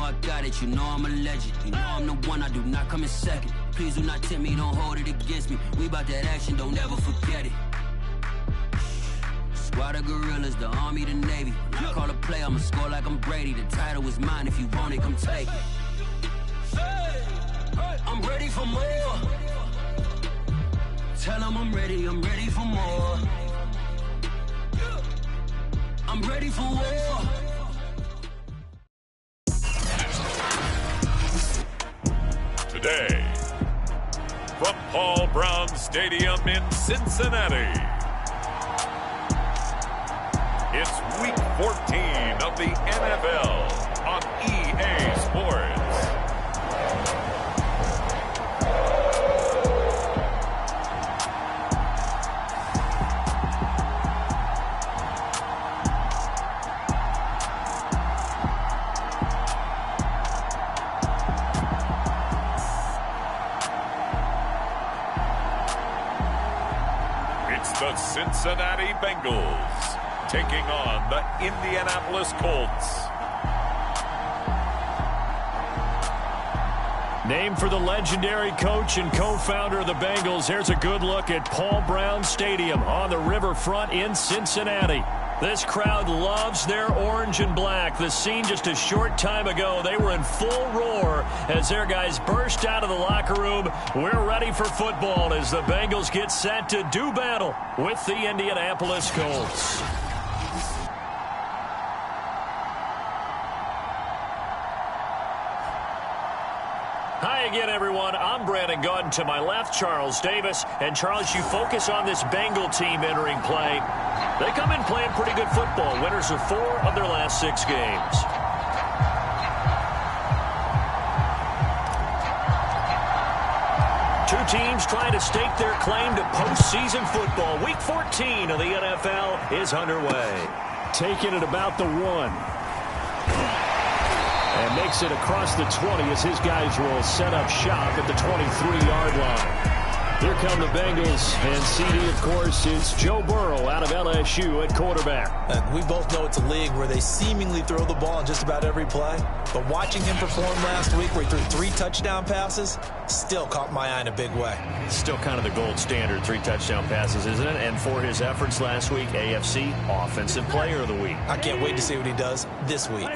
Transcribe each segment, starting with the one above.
I got it, you know I'm a legend. You know I'm the one, I do not come in second. Please do not tempt me, don't hold it against me. We bout that action, don't ever forget it. Squad of gorillas, the army, the navy. When I call a play, I'ma score like I'm Brady. The title is mine, if you want it, come take it. I'm ready for more. Tell them I'm ready for more. I'm ready for war. Today, from Paul Brown Stadium in Cincinnati, it's Week 14 of the NFL on EA Sports. It's the Cincinnati Bengals taking on the Indianapolis Colts. Named for the legendary coach and co-founder of the Bengals, here's a good look at Paul Brown Stadium on the riverfront in Cincinnati. This crowd loves their orange and black. The scene just a short time ago, they were in full roar as their guys burst out of the locker room. We're ready for football as the Bengals get set to do battle with the Indianapolis Colts. Hi again, everyone. I'm Brandon Gordon. To my left, Charles Davis. And, Charles, you focus on this Bengal team entering play. They come in playing pretty good football. Winners of 4 of their last 6 games. Two teams trying to stake their claim to postseason football. Week 14 of the NFL is underway. Taking it about the 1. And makes it across the 20 as his guys will set up shop at the 23-yard line. Here come the Bengals, and CD, of course, it's Joe Burrow out of LSU at quarterback. And we both know it's a league where they seemingly throw the ball in just about every play. But watching him perform last week where he threw 3 touchdown passes still caught my eye in a big way. Still kind of the gold standard, 3 touchdown passes, isn't it? And for his efforts last week, AFC Offensive Player of the Week. I can't wait to see what he does this week.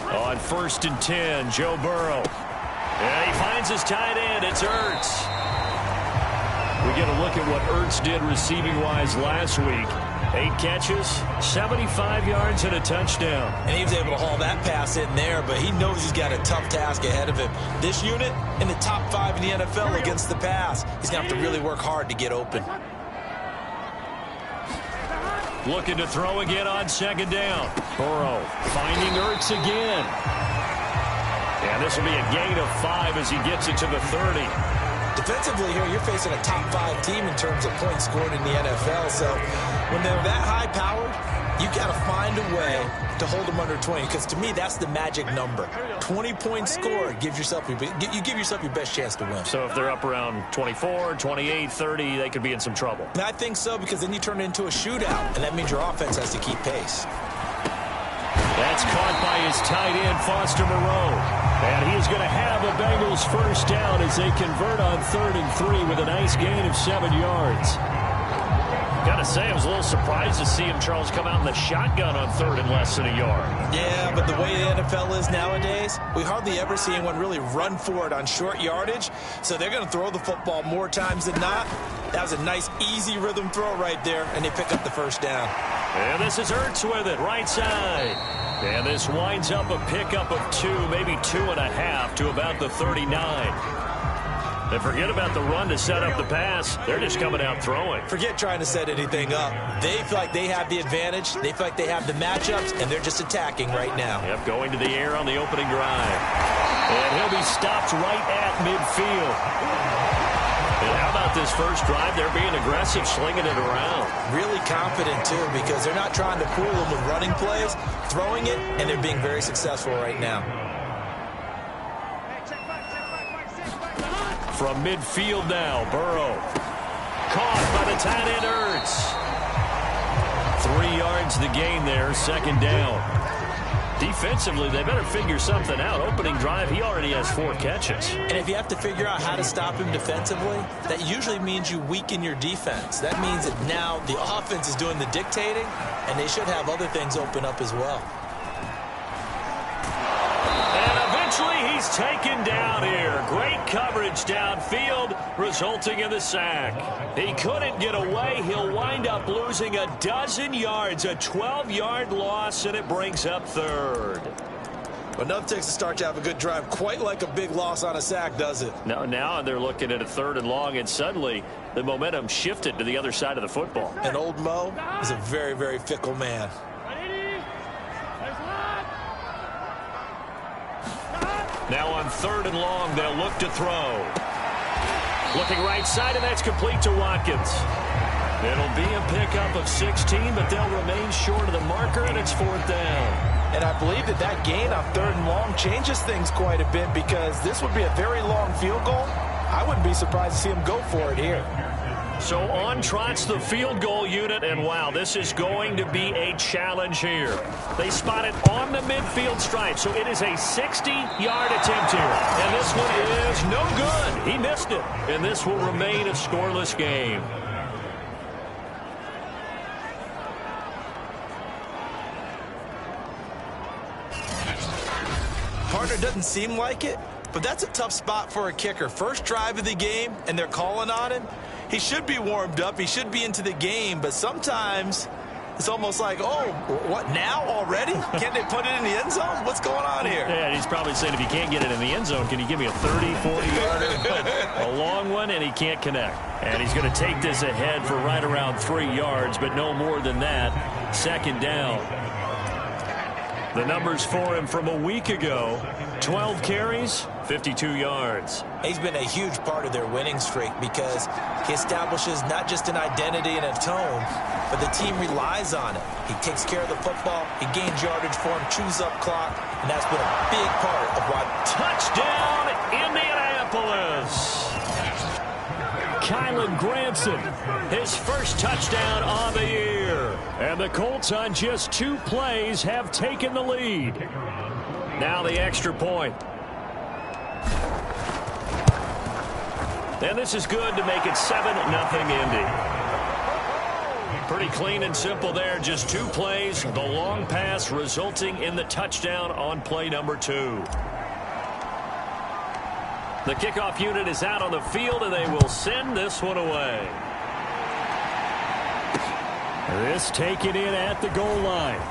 On 1st and 10, Joe Burrow. And he finds his tight end. It's Ertz. We get a look at what Ertz did receiving-wise last week. 8 catches, 75 yards, and a touchdown. And he was able to haul that pass in there, but he knows he's got a tough task ahead of him. This unit in the top 5 in the NFL against the pass. He's going to have to really work hard to get open. Looking to throw again on 2nd down. Burrow finding Ertz again. And this will be a gain of 5 as he gets it to the 30. Defensively here, you're facing a top 5 team in terms of points scored in the NFL. So when they're that high-powered, you got to find a way to hold them under 20. Because to me, that's the magic number. 20 points scored, you give yourself your best chance to win. So if they're up around 24, 28, 30, they could be in some trouble. And I think so, because then you turn it into a shootout, and that means your offense has to keep pace. That's caught by his tight end, Foster Moreau. And he's going to have a Bengals first down as they convert on 3rd and 3 with a nice gain of 7 yards. Got to say, I was a little surprised to see him, Charles, come out in the shotgun on 3rd and less than a yard. Yeah, but the way the NFL is nowadays, we hardly ever see anyone really run for it on short yardage. So they're going to throw the football more times than not. That was a nice, easy rhythm throw right there, and they pick up the first down. And this is Ertz with it, right side. And this winds up a pickup of 2, maybe 2.5 to about the 39. And forget about the run to set up the pass. They're just coming out throwing. Forget trying to set anything up. They feel like they have the advantage. They feel like they have the matchups, and they're just attacking right now. Yep, going to the air on the opening drive. And he'll be stopped right at midfield. And how about this first drive? They're being aggressive, slinging it around. Really confident, too, because they're not trying to fool them with running plays, throwing it, and they're being very successful right now. From midfield now, Burrow. Caught by the tight end, Ertz. 3 yards the gain there, second down. Defensively, they better figure something out. Opening drive, he already has 4 catches. And if you have to figure out how to stop him defensively, that usually means you weaken your defense. That means that now the offense is doing the dictating, and they should have other things open up as well. And eventually he's taken down here. Great coverage downfield, resulting in the sack. He couldn't get away. He'll wind up losing a dozen yards, a 12-yard loss, and it brings up third. But enough takes to start to have a good drive. Quite like a big loss on a sack, does it? Now they're looking at a 3rd and long, and suddenly the momentum shifted to the other side of the football. And old Mo is a very, very fickle man. Now on 3rd and long, they'll look to throw. Looking right side, and that's complete to Watkins. It'll be a pickup of 16, but they'll remain short of the marker, and it's 4th down. And I believe that gain on 3rd and long changes things quite a bit, because this would be a very long field goal. I wouldn't be surprised to see him go for it here. So on trots the field goal unit, and wow, this is going to be a challenge here. They spot it on the midfield stripe, so it is a 60-yard attempt here. And this one is no good. He missed it, and this will remain a scoreless game. Partner, doesn't seem like it, but that's a tough spot for a kicker. First drive of the game, and they're calling on him. He should be warmed up. He should be into the game, but sometimes it's almost like, oh, what, now already? Can't they put it in the end zone? What's going on here? Yeah, he's probably saying, if you can't get it in the end zone, can you give me a 30, 40-yarder? A long one, and he can't connect. And he's going to take this ahead for right around 3 yards, but no more than that. Second down. The numbers for him from a week ago: 12 carries, 52 yards. He's been a huge part of their winning streak, because he establishes not just an identity and a tone, but the team relies on it. He takes care of the football, he gains yardage for him, chews up clock, and that's been a big part of why. Touchdown, Indianapolis! Kylan Granson, his first touchdown on the year. And the Colts, on just 2 plays, have taken the lead. Now the extra point. And this is good to make it 7-0 Indy. Pretty clean and simple there. Just 2 plays. The long pass resulting in the touchdown on play number 2. The kickoff unit is out on the field, and they will send this one away. This taken in at the goal line.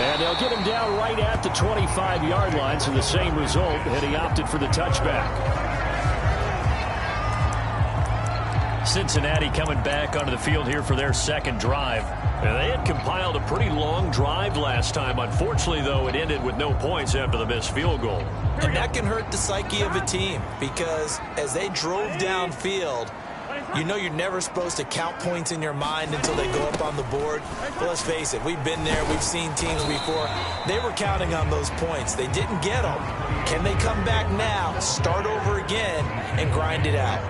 And they'll get him down right at the 25-yard line, so the same result, and he opted for the touchback. Cincinnati coming back onto the field here for their second drive. And they had compiled a pretty long drive last time. Unfortunately, though, it ended with no points after the missed field goal. And that can hurt the psyche of a team, because as they drove downfield, you know you're never supposed to count points in your mind until they go up on the board. But let's face it, we've been there. We've seen teams before. They were counting on those points. They didn't get them. Can they come back now, start over again, and grind it out?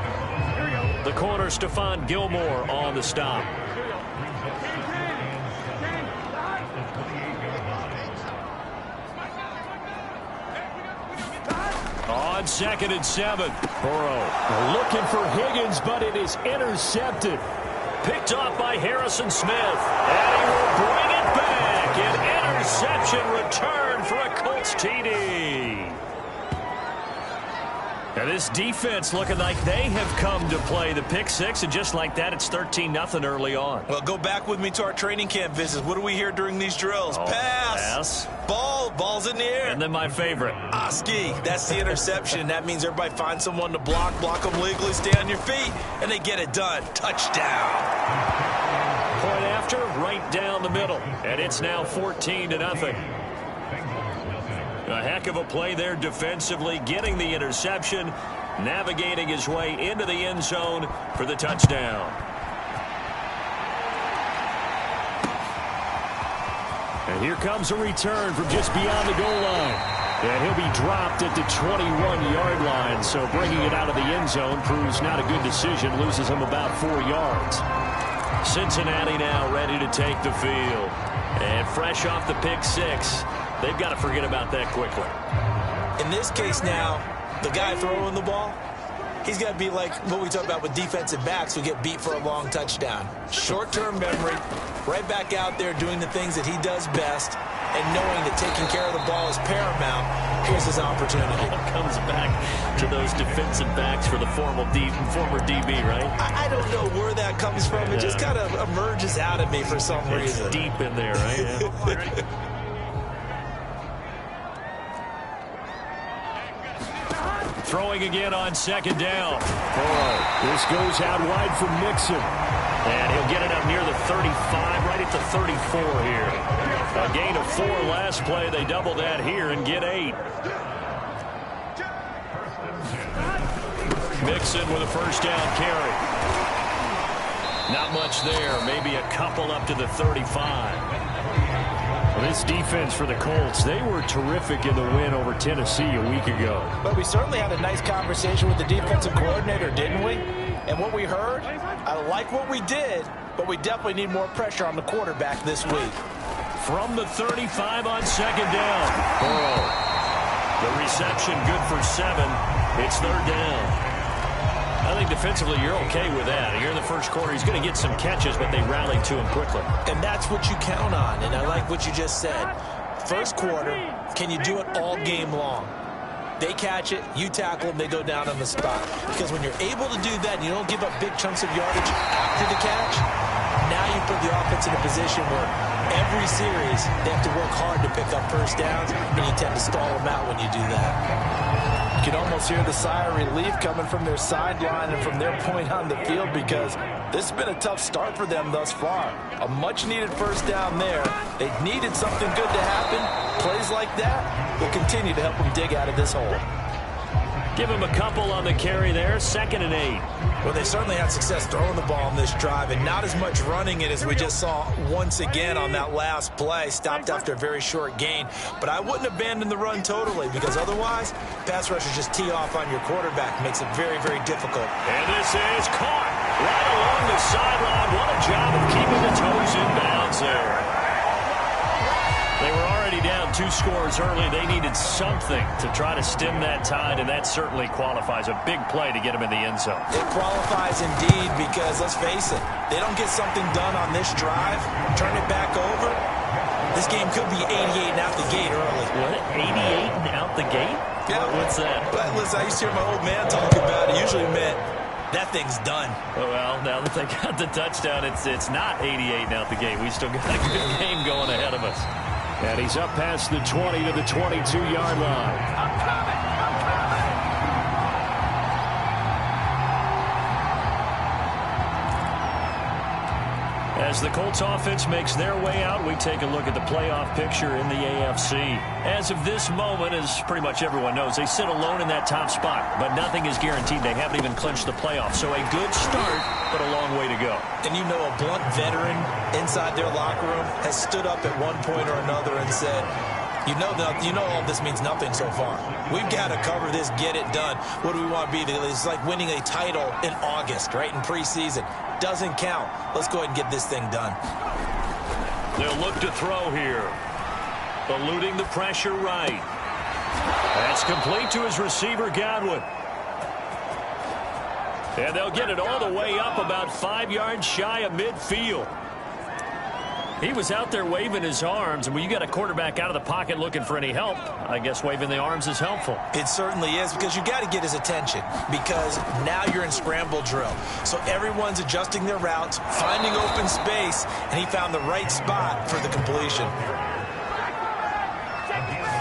The corner, Stephon Gilmore, on the stop. On 2nd and 7. Burrow looking for Higgins, but it is intercepted. Picked off by Harrison Smith. And he will bring it back. An interception return for a Colts TD. Now this defense looking like they have come to play. The pick 6, and just like that, it's 13-0 early on. Well, go back with me to our training camp visits. What do we hear during these drills? Pass. Ball's in the air. And then my favorite. Oski, that's the interception. That means everybody finds someone to block them legally, stay on your feet, and they get it done. Touchdown. Point after, right down the middle. And it's now 14-0. A heck of a play there defensively, getting the interception, navigating his way into the end zone for the touchdown. And here comes a return from just beyond the goal line. And he'll be dropped at the 21-yard line, so bringing it out of the end zone proves not a good decision, loses him about 4 yards. Cincinnati now ready to take the field. And fresh off the pick six, they've got to forget about that quickly. In this case now, the guy throwing the ball, he's got to be like what we talk about with defensive backs who get beat for a long touchdown. Short-term memory, right back out there doing the things that he does best, and knowing that taking care of the ball is paramount. Here's his opportunity. Comes back to those defensive backs for the former DB, right? I don't know where that comes from. It just kind of emerges out of me for some reason. It's deep in there, right? Yeah. Throwing again on second down. This goes out wide from Mixon. And he'll get it up near the 35, right at the 34 here. A gain of 4 last play. They double that here and get 8. Mixon with a first down carry. Not much there. Maybe a couple up to the 35. This defense for the Colts, they were terrific in the win over Tennessee a week ago. But we certainly had a nice conversation with the defensive coordinator, didn't we? And what we heard, I like what we did, but we definitely need more pressure on the quarterback this week. From the 35 on second down. Burrow. The reception good for 7. It's third down. I think defensively you're okay with that. Here in the first quarter, he's going to get some catches, but they rallied to him quickly. And that's what you count on, and I like what you just said. First quarter, can you do it all game long? They catch it, you tackle them, they go down on the spot. Because when you're able to do that and you don't give up big chunks of yardage after the catch, now you put the offense in a position where every series they have to work hard to pick up first downs, and you tend to stall them out when you do that. You can almost hear the sigh of relief coming from their sideline and from their point on the field, because this has been a tough start for them thus far. A much-needed first down there. They needed something good to happen. Plays like that will continue to help them dig out of this hole. Give him a couple on the carry there. 2nd and 8. Well, they certainly had success throwing the ball on this drive, and not as much running it as we just saw once again on that last play. Stopped after a very short gain. But I wouldn't abandon the run totally, because otherwise, pass rushers just tee off on your quarterback. Makes it very, very difficult. And this is caught right along the sideline. What a job of keeping the toes in bounds there. They were already down 2 scores early. They needed something to try to stem that tide, and that certainly qualifies. A big play to get them in the end zone. It qualifies indeed, because let's face it, they don't get something done on this drive, turn it back over, this game could be 88 and out the gate early. What? 88 and out the gate? Yeah. What's that? But listen, I used to hear my old man talk about it. Usually meant that thing's done. Well, now that they got the touchdown, it's not 88 and out the gate. We still got a good game going ahead of us. And he's up past the 20 to the 22-yard line. As the Colts offense makes their way out, we take a look at the playoff picture in the AFC. As of this moment, as pretty much everyone knows, they sit alone in that top spot, but nothing is guaranteed. They haven't even clinched the playoffs, so a good start, but a long way to go. And you know, a blunt veteran inside their locker room has stood up at one point or another and said, you know all this means nothing so far. We've got to cover this, get it done. What do we want to be? It's like winning a title in August, right, in preseason. Doesn't count. Let's go ahead and get this thing done. They'll look to throw here. Eluding the pressure right. That's complete to his receiver, Godwin. And they'll get it all the way up about 5 yards shy of midfield. He was out there waving his arms, and when you got a quarterback out of the pocket looking for any help, I guess waving the arms is helpful. It certainly is, because you got to get his attention, because now you're in scramble drill. So everyone's adjusting their routes, finding open space, and he found the right spot for the completion.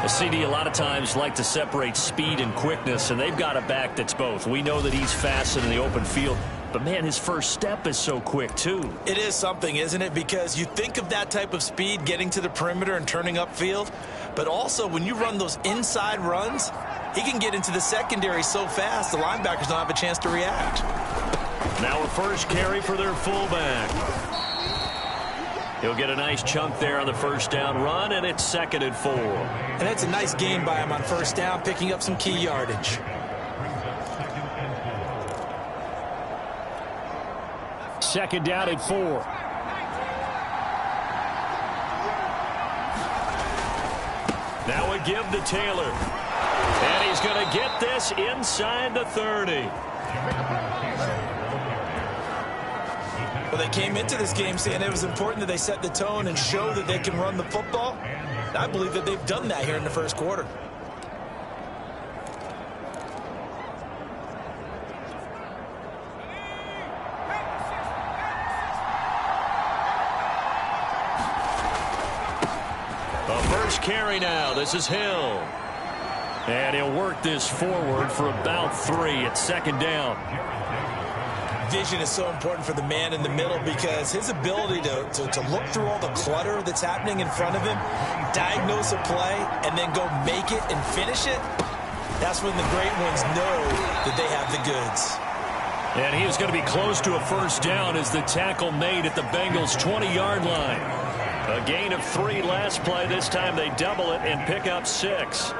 A CD a lot of times like to separate speed and quickness, and they've got a back that's both. We know that he's fast in the open field, but, man, his first step is so quick, too. It is something, isn't it? Because you think of that type of speed getting to the perimeter and turning upfield, but also when you run those inside runs, he can get into the secondary so fast the linebackers don't have a chance to react. Now a first carry for their fullback. He'll get a nice chunk there on the first down run, and it's 2nd and 4. And that's a nice gain by him on first down, picking up some key yardage. second down and 4. Now a give to Taylor. And he's going to get this inside the 30. Well, they came into this game saying it was important that they set the tone and show that they can run the football. I believe that they've done that here in the first quarter. Carry now. This is Hill. And he'll work this forward for about 3 at second down. Vision is so important for the man in the middle because his ability to look through all the clutter that's happening in front of him, diagnose a play, and then go make it and finish it, that's when the great ones know that they have the goods. And he is going to be close to a first down as the tackle made at the Bengals' 20-yard line. A gain of 3 last play. This time they double it and pick up 6.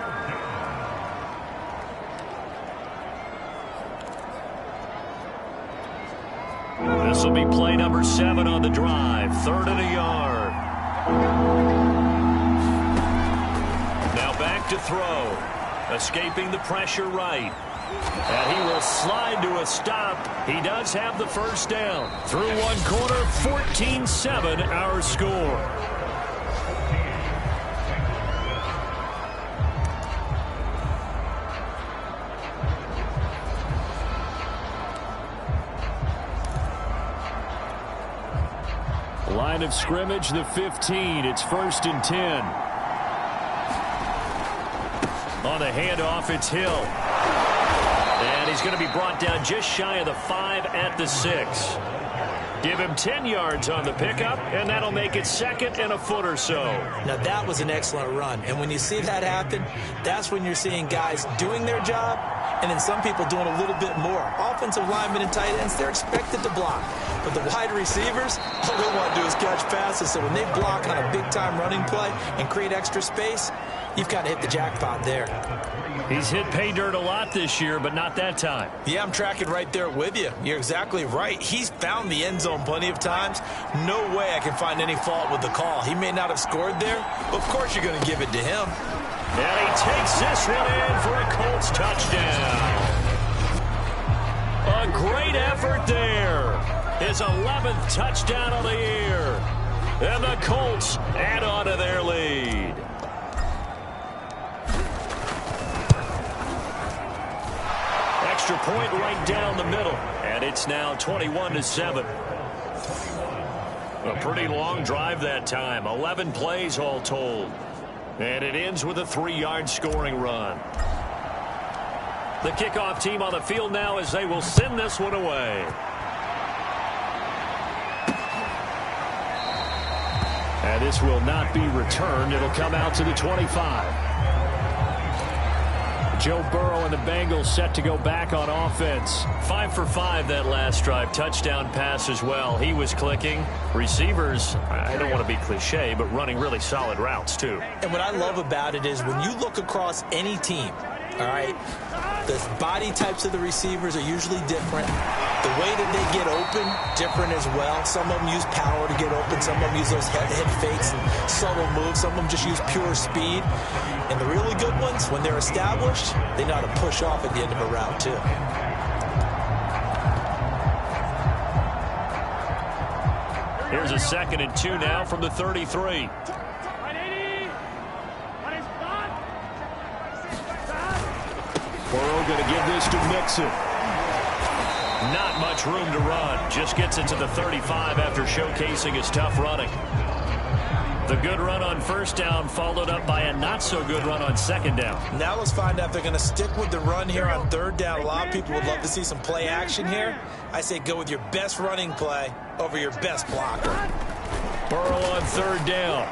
This will be play number 7 on the drive. 3rd and a yard. Now back to throw. Escaping the pressure right. And he will slide to a stop. He does have the first down. Through one quarter, 14-7 our score. Line of scrimmage, the 15. It's 1st and 10. On the handoff, it's Hill. And he's going to be brought down just shy of the 5 at the 6. Give him 10 yards on the pickup, and that'll make it 2nd and a foot or so. Now, that was an excellent run. And when you see that happen, that's when you're seeing guys doing their job, and then some people doing a little bit more. Offensive linemen and tight ends, they're expected to block. But the wide receivers, all they want to do is catch passes. So when they block on a big-time running play and create extra space, you've kind of hit the jackpot there. He's hit pay dirt a lot this year, but not that time. Yeah, I'm tracking right there with you. You're exactly right. He's found the end zone plenty of times. No way I can find any fault with the call. He may not have scored there, but of course you're going to give it to him. And he takes this one in for a Colts touchdown. A great effort there. His 11th touchdown of the year. And the Colts add on to their lead. Extra point right down the middle. And it's now 21-7. A pretty long drive that time. 11 plays all told. And it ends with a 3-yard scoring run. The kickoff team on the field now as they will send this one away. And this will not be returned. It'll come out to the 25. Joe Burrow and the Bengals set to go back on offense. 5 for 5 that last drive. Touchdown pass as well. He was clicking. Receivers, I don't want to be cliche, but running really solid routes too. And what I love about it is when you look across any team, all right, the body types of the receivers are usually different. The way that they get open, different as well. Some of them use power to get open. Some of them use those head fakes and subtle moves. Some of them just use pure speed. And the really good ones, when they're established, they know how to push off at the end of a route, too. Here's a 2nd and 2 now from the 33. Burrow going to give this to Mixon. Not much room to run. Just gets it to the 35 after showcasing his tough running. The good run on first down followed up by a not-so-good run on second down. Now let's find out if they're going to stick with the run here on third down. A lot of people would love to see some play action here. I say go with your best running play over your best blocker. Burrow on third down.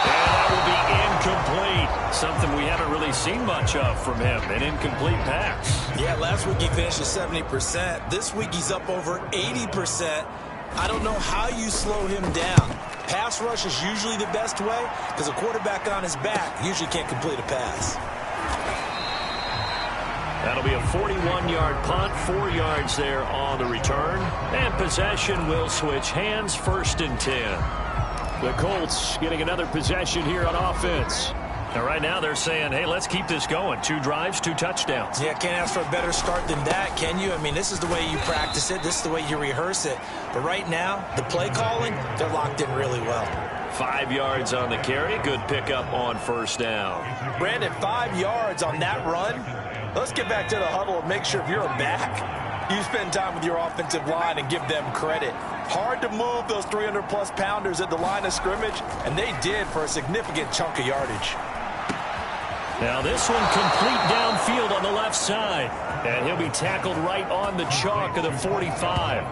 And that will be incomplete. Something we haven't really seen much of from him, an incomplete pass. Yeah, last week he finished at 70%. This week he's up over 80%. I don't know how you slow him down. Pass rush is usually the best way because a quarterback on his back usually can't complete a pass. That'll be a 41-yard punt, 4 yards there on the return. And possession will switch hands, 1st and 10. The Colts getting another possession here on offense. And right now they're saying, hey, let's keep this going. 2 drives, 2 touchdowns. Yeah, can't ask for a better start than that, can you? I mean, this is the way you practice it. This is the way you rehearse it. But right now, the play calling, they're locked in really well. 5 yards on the carry. Good pickup on 1st down. Brandon, 5 yards on that run. Let's get back to the huddle and make sure if you're a back, you spend time with your offensive line and give them credit. Hard to move those 300-plus pounders at the line of scrimmage, and they did for a significant chunk of yardage. Now this one complete downfield on the left side. And he'll be tackled right on the chalk of the 45.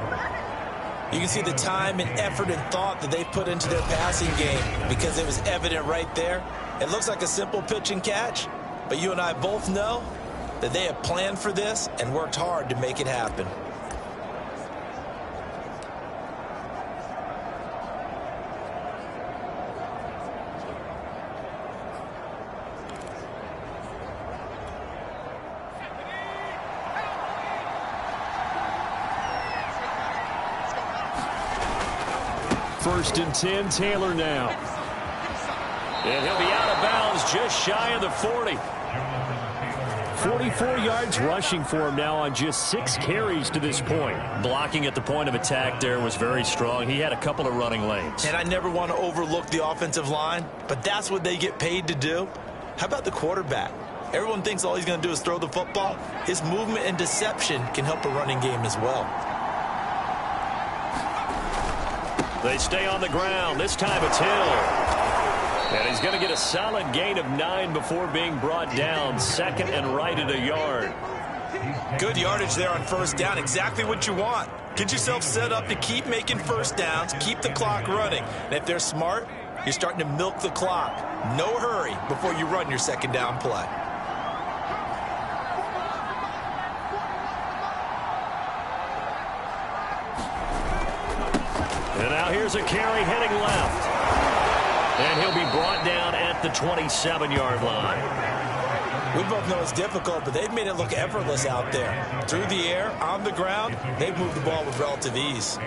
You can see the time and effort and thought that they put into their passing game because it was evident right there. It looks like a simple pitch and catch, but you and I both know that they have planned for this and worked hard to make it happen. First and 10, Taylor now. And he'll be out of bounds just shy of the 40. 44 yards rushing for him now on just 6 carries to this point. Blocking at the point of attack there was very strong. He had a couple of running lanes. And I never want to overlook the offensive line, but that's what they get paid to do. How about the quarterback? Everyone thinks all he's going to do is throw the football. His movement and deception can help a running game as well. They stay on the ground. This time it's Hill. And he's going to get a solid gain of 9 before being brought down. 2nd and right at a yard. Good yardage there on 1st down. Exactly what you want. Get yourself set up to keep making 1st downs, keep the clock running. And if they're smart, you're starting to milk the clock. No hurry before you run your 2nd down play. And now here's a carry heading left. And he'll be brought down at the 27-yard line. We both know it's difficult, but they've made it look effortless out there. Through the air, on the ground, they've moved the ball with relative ease.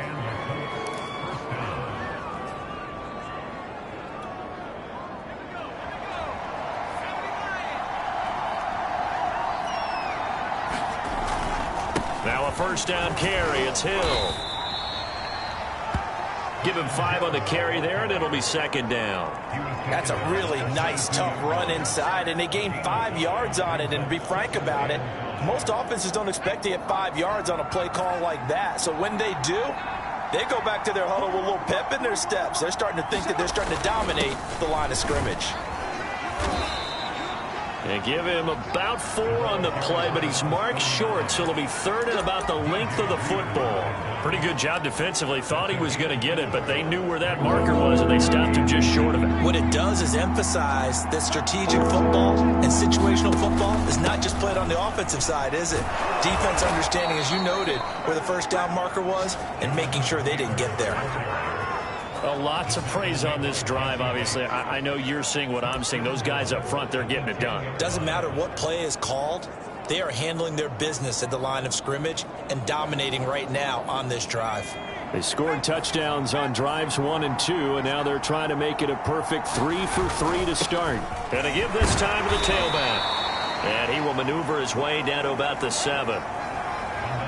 Now a 1st down carry. It's Hill. Give him 5 on the carry there, and it'll be 2nd down. That's a really nice, tough run inside, and they gained 5 yards on it. And to be frank about it, most offenses don't expect to get 5 yards on a play call like that. So when they do, they go back to their huddle with a little pep in their steps. They're starting to think that they're starting to dominate the line of scrimmage. And give him about 4 on the play, but he's marked short, so it'll be 3rd and about the length of the football. Pretty good job defensively. Thought he was going to get it, but they knew where that marker was, and they stopped him just short of it. What it does is emphasize that strategic football and situational football is not just played on the offensive side, is it? Defense understanding, as you noted, where the 1st down marker was and making sure they didn't get there. Well, lots of praise on this drive, obviously. I know you're seeing what I'm seeing. Those guys up front, they're getting it done. Doesn't matter what play is called. They are handling their business at the line of scrimmage and dominating right now on this drive. They scored touchdowns on drives 1 and 2, and now they're trying to make it a perfect 3 for 3 to start. And to give this time to the tailback. And he will maneuver his way down to about the 7.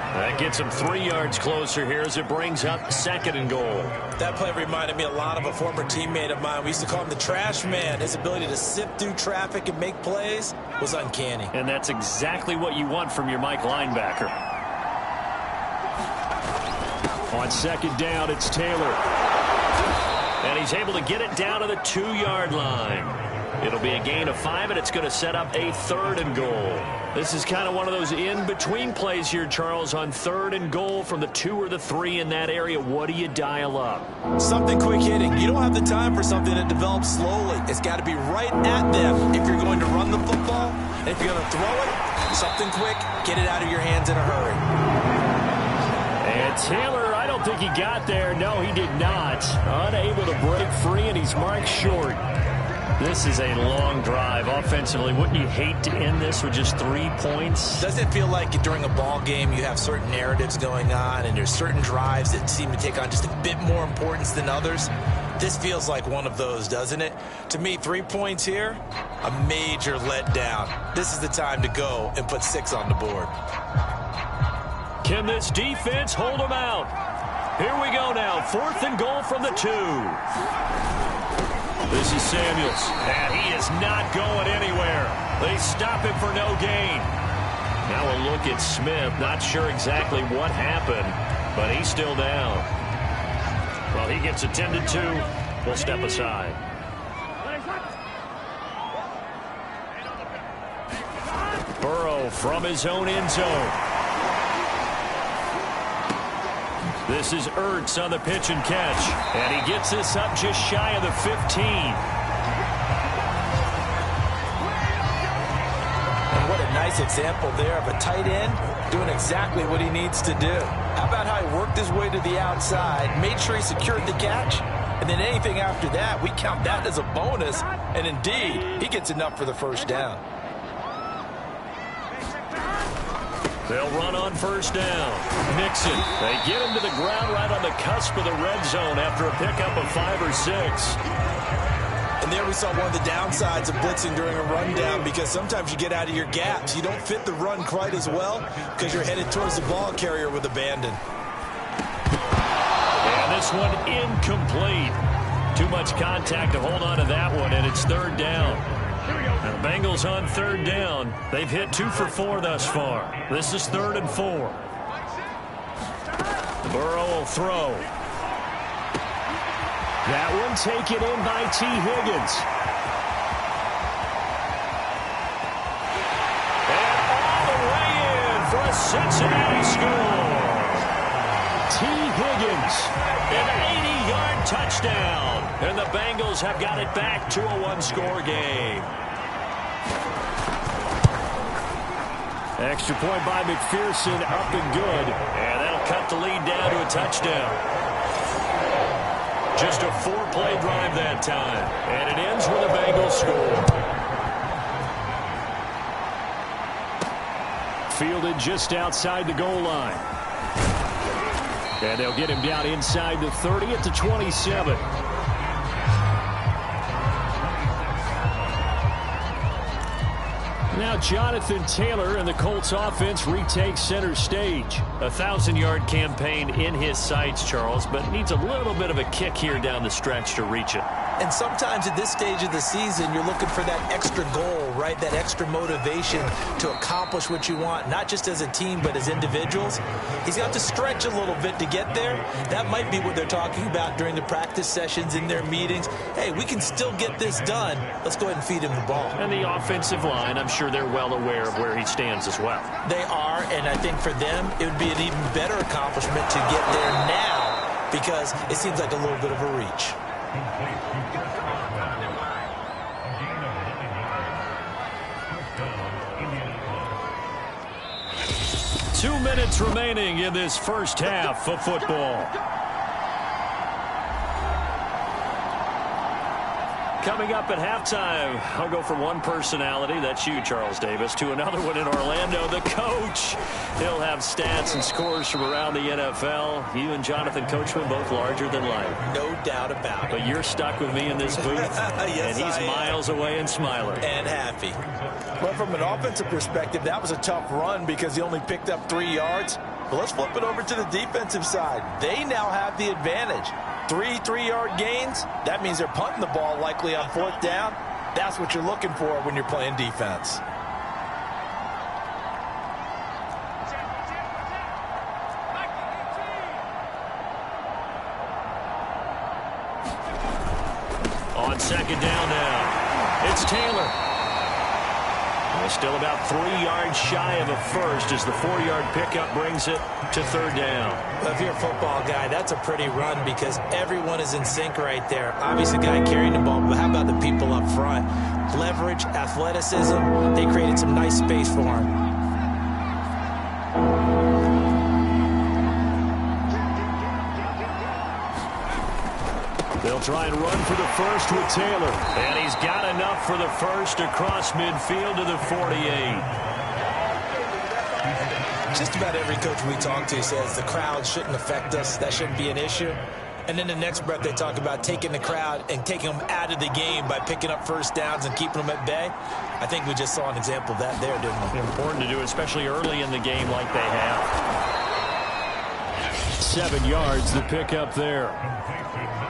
That gets him 3 yards closer here as it brings up 2nd and goal. That play reminded me a lot of a former teammate of mine. We used to call him the trash man. His ability to sift through traffic and make plays was uncanny. And that's exactly what you want from your Mike linebacker. On 2nd down, it's Taylor. And he's able to get it down to the 2-yard line. It'll be a gain of 5, and it's going to set up a 3rd and goal. This is kind of one of those in-between plays here, Charles, on 3rd and goal from the 2 or the 3 in that area. What do you dial up? Something quick hitting. You don't have the time for something that develops slowly. It's got to be right at them if you're going to run the football. And if you're going to throw it, something quick, get it out of your hands in a hurry. And Taylor, I don't think he got there. No, he did not. Unable to break free, and he's marked short. This is a long drive offensively. Wouldn't you hate to end this with just 3 points? Doesn't it feel like during a ball game you have certain narratives going on and there's certain drives that seem to take on just a bit more importance than others? This feels like one of those, doesn't it? To me, 3 points here, a major letdown. This is the time to go and put 6 on the board. Can this defense hold them out? Here we go now. 4th and goal from the 2. This is Samuels, and he is not going anywhere. They stop him for no gain. Now a look at Smith. Not sure exactly what happened, but he's still down. Well, he gets attended to. We'll step aside. Burrow from his own end zone. This is Ertz on the pitch and catch. And he gets this up just shy of the 15. And what a nice example there of a tight end doing exactly what he needs to do. How about how he worked his way to the outside, made sure he secured the catch, and then anything after that, we count that as a bonus. And indeed, he gets enough for the first down. They'll run on first down. Mixon. They get him to the ground right on the cusp of the red zone after a pickup of 5 or 6. And there we saw one of the downsides of blitzing during a rundown, because sometimes you get out of your gaps. You don't fit the run quite as well because you're headed towards the ball carrier with abandon. And this one incomplete. Too much contact to hold on to that one, and it's 3rd down. And the Bengals on 3rd down. They've hit 2 for 4 thus far. This is 3rd and 4. Burrow will throw. That one taken in by T. Higgins. And all the way in for a Cincinnati score. T. Higgins, an 80-yard touchdown. And the Bengals have got it back to a 1-score game. Extra point by McPherson, up and good. And that'll cut the lead down to a touchdown. Just a 4-play drive that time. And it ends with a Bengals score. Fielded just outside the goal line. And they'll get him down inside the 30 at the 27. Now Jonathan Taylor and the Colts offense retakes center stage. A 1,000-yard campaign in his sights, Charles, but needs a little bit of a kick here down the stretch to reach it. And sometimes at this stage of the season, you're looking for that extra goal, right? That extra motivation to accomplish what you want, not just as a team, but as individuals. He's got to stretch a little bit to get there. That might be what they're talking about during the practice sessions, in their meetings. Hey, we can still get this done. Let's go ahead and feed him the ball. And the offensive line, I'm sure they're well aware of where he stands as well. They are, and I think for them, it would be an even better accomplishment to get there now, because it seems like a little bit of a reach. 2 minutes remaining in this first half of football. Coming up at halftime, I'll go from one personality, that's you, Charles Davis, to another one in Orlando, the coach. He'll have stats and scores from around the NFL. You and Jonathan Coachman both larger than life. No doubt about it. But you're stuck with me in this booth, yes, and he's miles away and smiling. And happy. Well, from an offensive perspective, that was a tough run because he only picked up 3 yards. But let's flip it over to the defensive side. They now have the advantage. 3 3-yard gains, that means they're punting the ball likely on 4th down. That's what you're looking for when you're playing defense. On 2nd down now, it's Taylor. Well, still about 3 yards shy of a first as the 4-yard pickup brings it to 3rd down. Well, if you're a football guy, that's a pretty run because everyone is in sync right there. Obviously, the guy carrying the ball, but how about the people up front? Leverage, athleticism, they created some nice space for him. They'll try and run for the first with Taylor. And he's got enough for the first across midfield to the 48. Just about every coach we talk to says the crowd shouldn't affect us. That shouldn't be an issue. And then the next breath they talk about taking the crowd and taking them out of the game by picking up first downs and keeping them at bay. I think we just saw an example of that there, didn't we? Important to do, especially early in the game like they have. 7 yards to pick up there.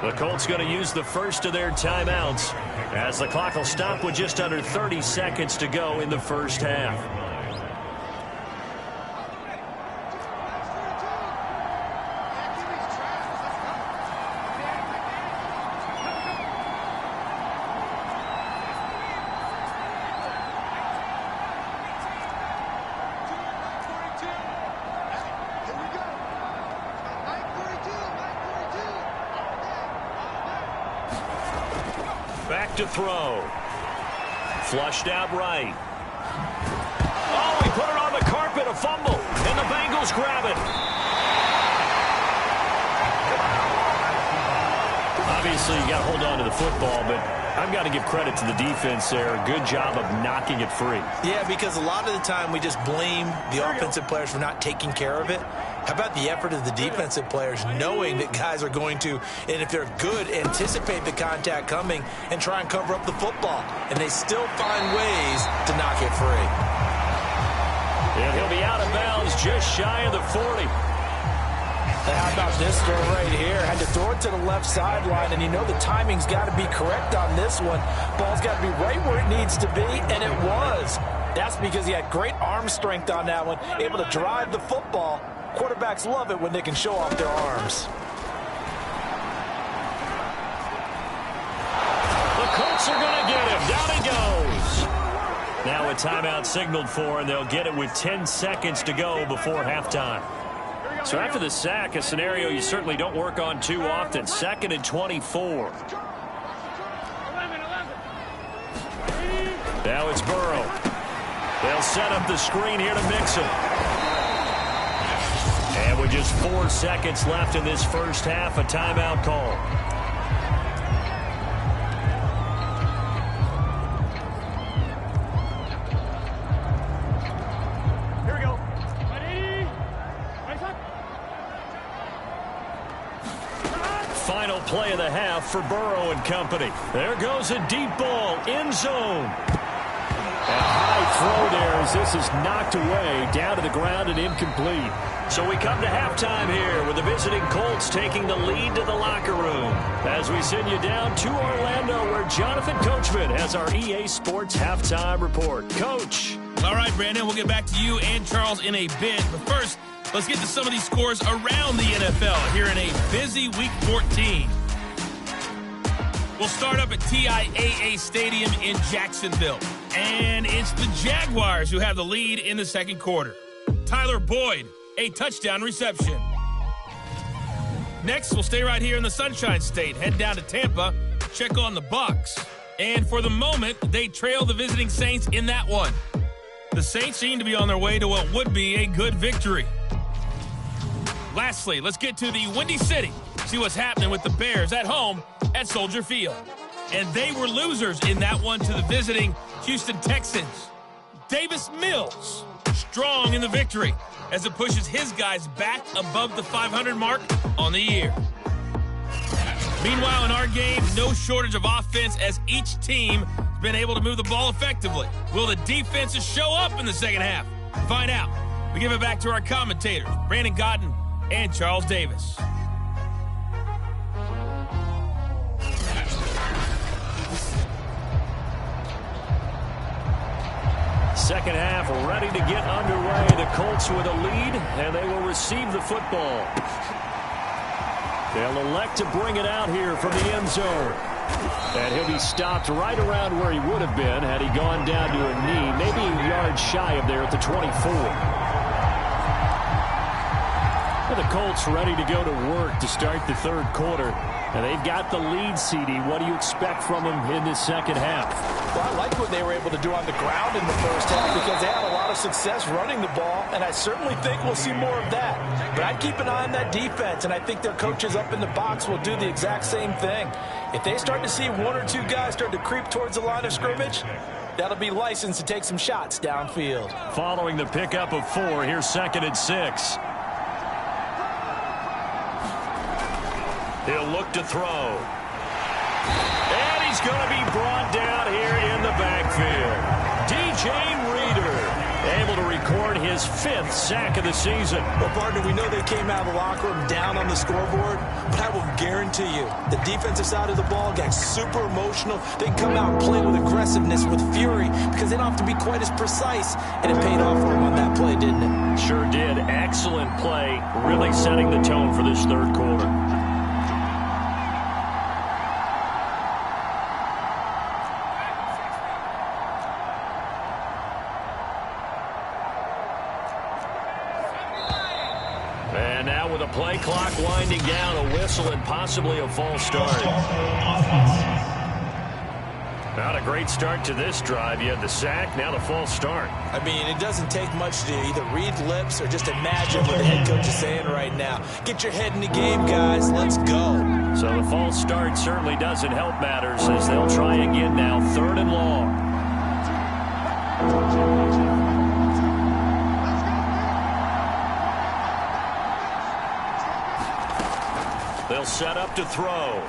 The Colts going to use the first of their timeouts as the clock will stop with just under 30 seconds to go in the first half. Back to throw. Flushed out right. Oh, he put it on the carpet, a fumble, and the Bengals grab it. Obviously, you got to hold on to the football, but I've got to give credit to the defense there. Good job of knocking it free. Yeah, because a lot of the time we just blame the offensive players for not taking care of it. How about the effort of the defensive players knowing that guys are going to, and if they're good, anticipate the contact coming and try and cover up the football. And they still find ways to knock it free. And he'll be out of bounds just shy of the 40. How about this throw right here? Had to throw it to the left sideline, and you know the timing's got to be correct on this one. Ball's got to be right where it needs to be, and it was. That's because he had great arm strength on that one, able to drive the football. Quarterbacks love it when they can show off their arms. The Colts are going to get him. Down he goes. Now a timeout signaled for, and they'll get it with 10 seconds to go before halftime. So after the sack, a scenario you certainly don't work on too often. 2nd and 24. Now it's Burrow. They'll set up the screen here to mix him. And with just 4 seconds left in this first half, a timeout call. Here we go. Final play of the half for Burrow and company. There goes a deep ball, end zone. A high throw there as this is knocked away, down to the ground and incomplete. So we come to halftime here with the visiting Colts taking the lead to the locker room. As we send you down to Orlando where Jonathan Coachman has our EA Sports halftime report. Coach. All right, Brandon, we'll get back to you and Charles in a bit. But first, let's get to some of these scores around the NFL here in a busy Week 14. We'll start up at TIAA Stadium in Jacksonville. And it's the Jaguars who have the lead in the second quarter. Tyler Boyd, a touchdown reception. Next, we'll stay right here in the Sunshine State. Head down to Tampa, check on the Bucs. And for the moment, they trail the visiting Saints in that one. The Saints seem to be on their way to what would be a good victory. Lastly, let's get to the Windy City. See what's happening with the Bears at home at Soldier Field. And they were losers in that one to the visiting Houston Texans. Davis Mills, strong in the victory as it pushes his guys back above the 500 mark on the year. Meanwhile, in our game, no shortage of offense as each team has been able to move the ball effectively. Will the defenses show up in the second half? Find out. We give it back to our commentators, Brandon Godden and Charles Davis. Second half ready to get underway. The Colts with a lead, and they will receive the football. They'll elect to bring it out here from the end zone. And he'll be stopped right around where he would have been had he gone down to a knee, maybe a yard shy of there at the 24. And the Colts ready to go to work to start the third quarter. And they've got the lead, CD. What do you expect from them in this second half? Well, I like what what they were able to do on the ground in the first half because they had a lot of success running the ball, and I certainly think we'll see more of that. But I'd keep an eye on that defense, and I think their coaches up in the box will do the exact same thing. If they start to see one or two guys start to creep towards the line of scrimmage, that'll be licensed to take some shots downfield. Following the pickup of 4, here's 2nd and 6. He'll look to throw. And he's going to be brought down here in the backfield. DJ Reader able to record his 5th sack of the season. Well, partner, we know they came out of the locker room down on the scoreboard, but I will guarantee you the defensive side of the ball got super emotional. They can come out and play with aggressiveness, with fury, because they don't have to be quite as precise, and it paid off for them on that play, didn't it? Sure did. Excellent play, really setting the tone for this third quarter. And now with a play clock winding down, a whistle and possibly a false start. Not a great start to this drive. You had the sack, now the false start. I mean, it doesn't take much to either read lips or just imagine what the head coach is saying right now. Get your head in the game, guys. Let's go. So the false start certainly doesn't help matters as they'll try again now, 3rd and long. They'll set up to throw.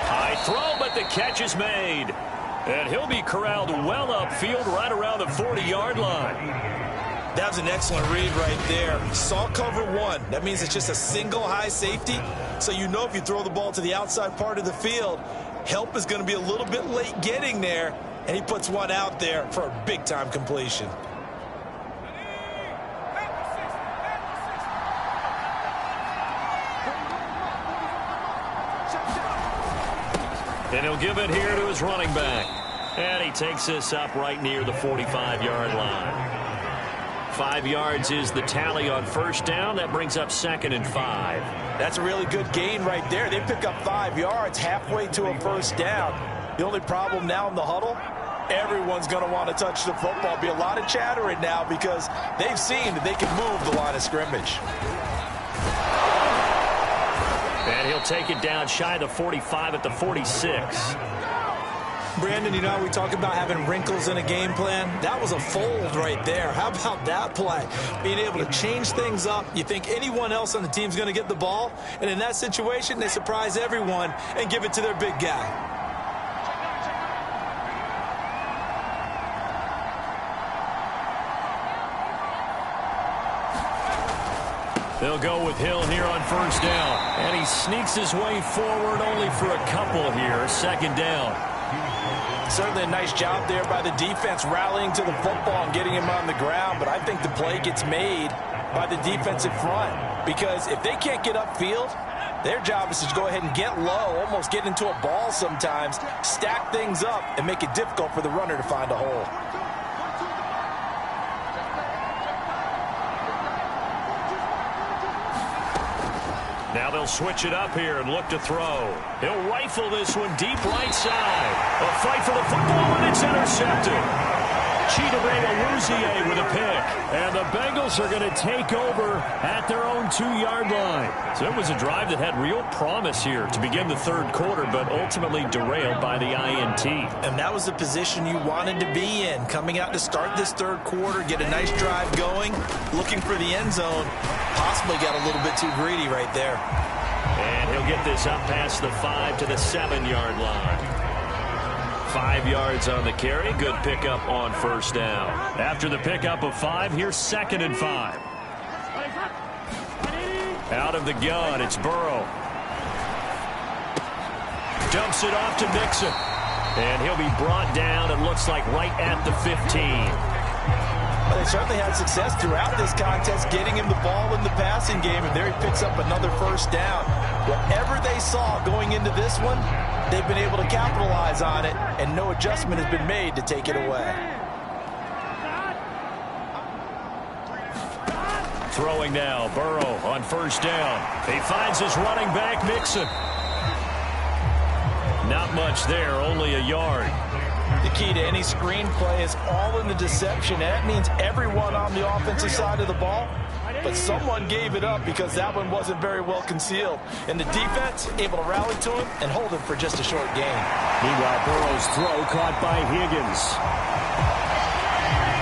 High throw, but the catch is made. And he'll be corralled well upfield right around the 40-yard line. That was an excellent read right there. Saw cover 1. That means it's just a single high safety. So you know if you throw the ball to the outside part of the field, help is going to be a little bit late getting there. And he puts one out there for a big-time completion. And he'll give it here to his running back. And he takes this up right near the 45-yard line. 5 yards is the tally on first down. That brings up 2nd and 5. That's a really good gain right there. They pick up 5 yards halfway to a first down. The only problem now in the huddle, everyone's going to want to touch the football. Be a lot of chattering now because they've seen that they can move the line of scrimmage. And he'll take it down shy of the 45 at the 46. Brandon, you know how we talk about having wrinkles in a game plan? That was a fold right there. How about that play? Being able to change things up. You think anyone else on the team's going to get the ball? And in that situation, they surprise everyone and give it to their big guy. They'll go with Hill here on first down. And he sneaks his way forward only for a couple here. 2nd down. Certainly a nice job there by the defense rallying to the football and getting him on the ground. But I think the play gets made by the defensive front. Because if they can't get upfield, their job is to go ahead and get low, almost get into a ball sometimes, stack things up, and make it difficult for the runner to find a hole. Now they'll switch it up here and look to throw. He'll rifle this one deep right side. A fight for the football, and it's intercepted. Chidobe with a pick. And the Bengals are going to take over at their own 2-yard line. So it was a drive that had real promise here to begin the third quarter, but ultimately derailed by the INT. And that was the position you wanted to be in. Coming out to start this third quarter, get a nice drive going, looking for the end zone. Possibly got a little bit too greedy right there. And he'll get this up past the 5 to the 7-yard line. 5 yards on the carry. Good pickup on first down. After the pickup of 5, here's 2nd and 5. Out of the gun, it's Burrow. Dumps it off to Mixon. And he'll be brought down, it looks like, right at the 15. Well, they certainly had success throughout this contest getting him the ball in the passing game, and there he picks up another first down. Whatever they saw going into this one, they've been able to capitalize on it, and no adjustment has been made to take it away. Throwing now, Burrow on first down. He finds his running back, Mixon. Not much there, only a yard. key to any screenplay is all in the deception. That means everyone on the offensive side of the ball, but someone gave it up because that one wasn't very well concealed. And the defense able to rally to him and hold him for just a short gain. Meanwhile, Burrow's throw caught by Higgins.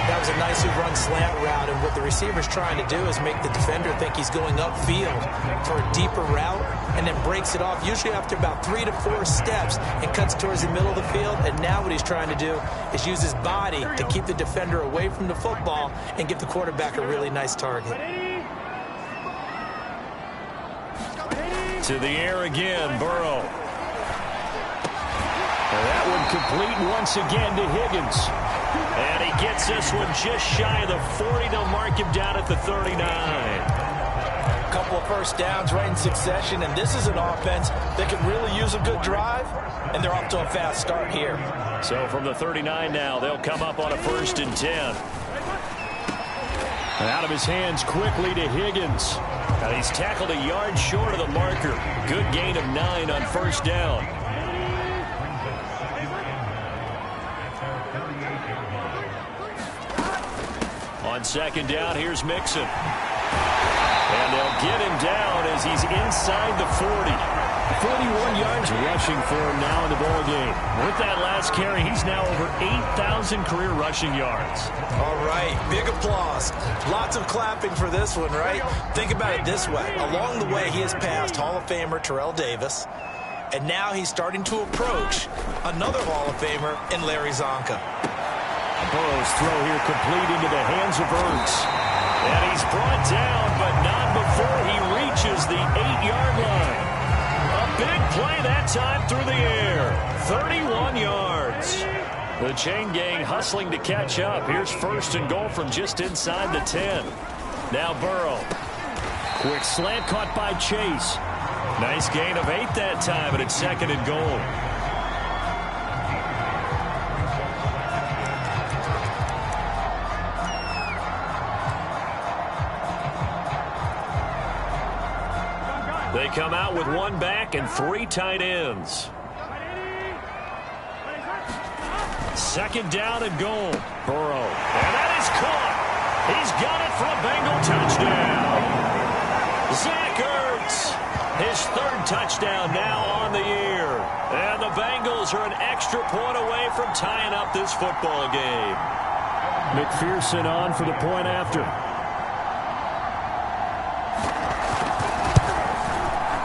That was a nicely run slant route, and what the receiver's trying to do is make the defender think he's going upfield for a deeper route and then breaks it off, usually after about 3 to 4 steps, and cuts towards the middle of the field. And now what he's trying to do is use his body to keep the defender away from the football and give the quarterback a really nice target. To the air again, Burrow. And that one complete once again to Higgins. And he gets this one just shy of the 40. They'll mark him down at the 39. A couple of first downs right in succession, and this is an offense that can really use a good drive, and they're off to a fast start here. So from the 39 now, they'll come up on a 1st and 10. And out of his hands quickly to Higgins. And he's tackled a yard short of the marker. Good gain of 9 on 1st down. On 2nd down, here's Mixon. And they'll get him down as he's inside the 40. 41 yards rushing for him now in the ball game. With that last carry, he's now over 8,000 career rushing yards. All right, big applause. Lots of clapping for this one, right? Think about it this way. Along the way, he has passed Hall of Famer Terrell Davis, and now he's starting to approach another Hall of Famer in Larry Zonka. Burrow's throw here complete into the hands of Ertz. And he's brought down, but not before he reaches the 8-yard line. A big play that time through the air. 31 yards. The chain gang hustling to catch up. Here's 1st and goal from just inside the 10. Now Burrow. Quick slant caught by Chase. Nice gain of 8 that time, but it's 2nd and goal. They come out with 1 back and 3 tight ends. 2nd down and goal. Burrow. And that is caught. He's got it for a Bengal touchdown. Zach Ertz. His 3rd touchdown now on the year. And the Bengals are an extra point away from tying up this football game. McPherson on for the point after.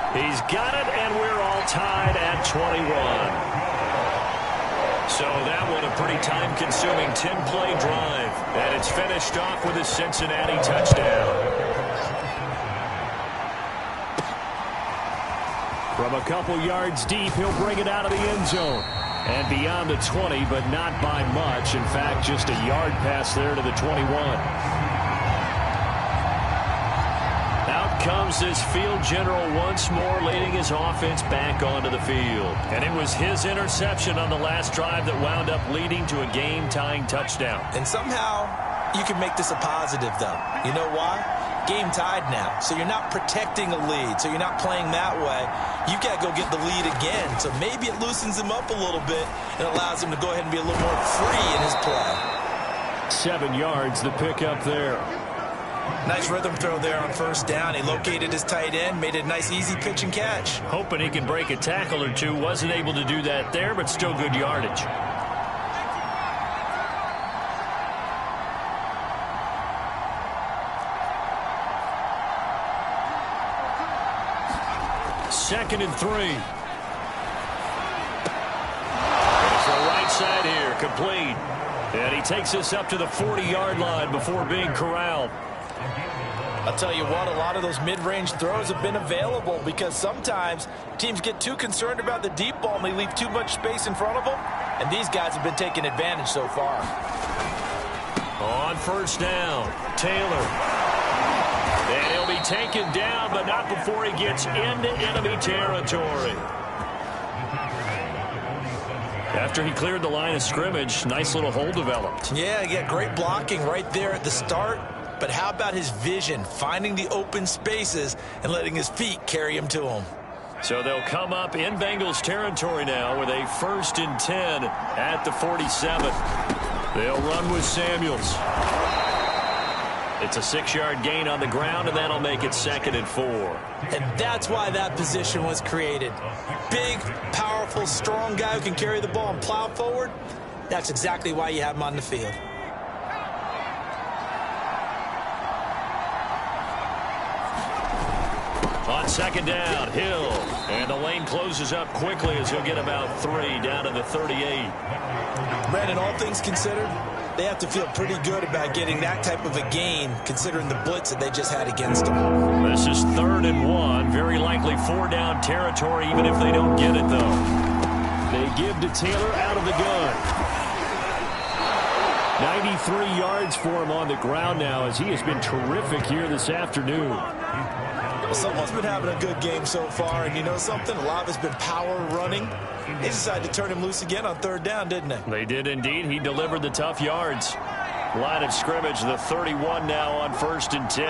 He's got it, and we're all tied at 21. So that one a pretty time-consuming 10-play drive. And it's finished off with a Cincinnati touchdown. From a couple yards deep, he'll bring it out of the end zone. And beyond the 20, but not by much. In fact, just a yard pass there to the 21. Comes this field general once more, leading his offense back onto the field. And it was his interception on the last drive that wound up leading to a game-tying touchdown. And somehow you can make this a positive, though. You know why? Game tied now. So you're not protecting a lead. So you're not playing that way. You've got to go get the lead again. So maybe it loosens him up a little bit and allows him to go ahead and be a little more free in his play. 7 yards, the pickup there. Nice rhythm throw there on 1st down. He located his tight end, made a nice easy pitch and catch. Hoping he can break a tackle or two. Wasn't able to do that there, but still good yardage. Second and 3. It's the right side here, complete. And he takes us up to the 40-yard line before being corralled. I'll tell you what, a lot of those mid-range throws have been available because sometimes teams get too concerned about the deep ball and they leave too much space in front of them. And these guys have been taking advantage so far. On 1st down, Taylor. And he'll be taken down, but not before he gets into enemy territory. After he cleared the line of scrimmage, nice little hole developed. Yeah, great blocking right there at the start. But how about his vision, finding the open spaces and letting his feet carry him to him? So they'll come up in Bengals territory now with a 1st and 10 at the 47. They'll run with Samuels. It's a 6-yard gain on the ground, and that'll make it 2nd and 4. And that's why that position was created. Big, powerful, strong guy who can carry the ball and plow forward. That's exactly why you have him on the field. On 2nd down, Hill. And the lane closes up quickly as he'll get about 3 down to the 38. Brandon, all things considered, they have to feel pretty good about getting that type of a gain considering the blitz that they just had against them. This is 3rd and 1. Very likely 4-down territory even if they don't get it, though. They give to Taylor out of the gun. 93 yards for him on the ground now as he has been terrific here this afternoon. Well, someone's been having a good game so far, and you know something? A lot of it's been power running. They decided to turn him loose again on 3rd down, didn't they? They did indeed. He delivered the tough yards. Line of scrimmage, the 31 now on 1st and 10.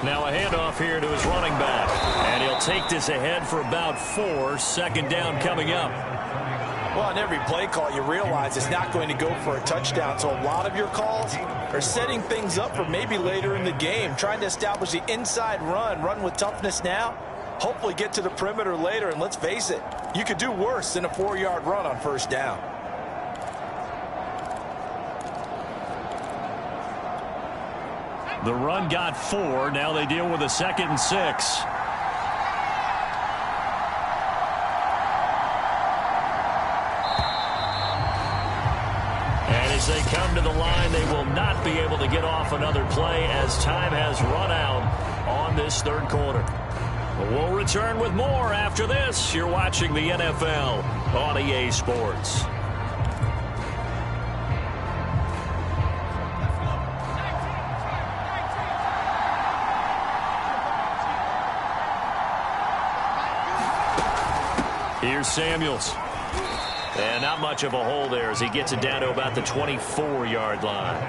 Now a handoff here to his running back. And he'll take this ahead for about 4. 2nd down coming up. Well, on every play call, you realize it's not going to go for a touchdown. So a lot of your calls are setting things up for maybe later in the game, trying to establish the inside run with toughness now, hopefully get to the perimeter later. And let's face it, you could do worse than a 4-yard run on 1st down. The run got 4. Now they deal with a 2nd and 6. As they come to the line, they will not be able to get off another play as time has run out on this 3rd quarter. We'll return with more after this. You're watching the NFL on EA Sports. Here's Samuels. And not much of a hole there as he gets it down to about the 24-yard line.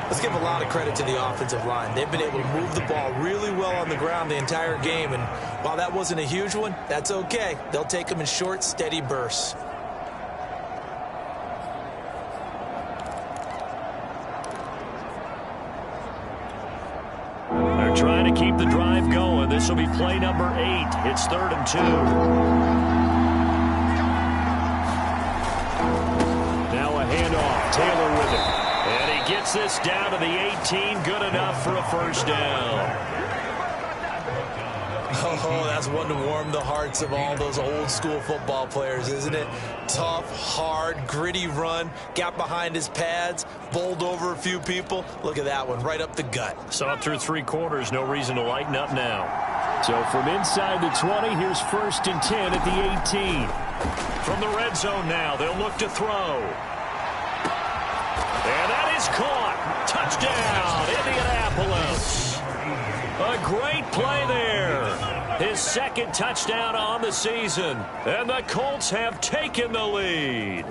Let's give a lot of credit to the offensive line. They've been able to move the ball really well on the ground the entire game. And while that wasn't a huge one, that's okay. They'll take them in short, steady bursts. They're trying to keep the drive going. This will be play number 8. It's 3rd and 2. Handoff, Taylor with it. And he gets this down to the 18. Good enough for a 1st down. Oh, that's one to warm the hearts of all those old school football players, isn't it? Tough, hard, gritty run. Got behind his pads, bowled over a few people. Look at that one, right up the gut. Saw it through 3 quarters. No reason to lighten up now. So from inside the 20, here's 1st and 10 at the 18. From the red zone now, they'll look to throw. And that is caught. Touchdown, Indianapolis. A great play there. His 2nd touchdown on the season. And the Colts have taken the lead.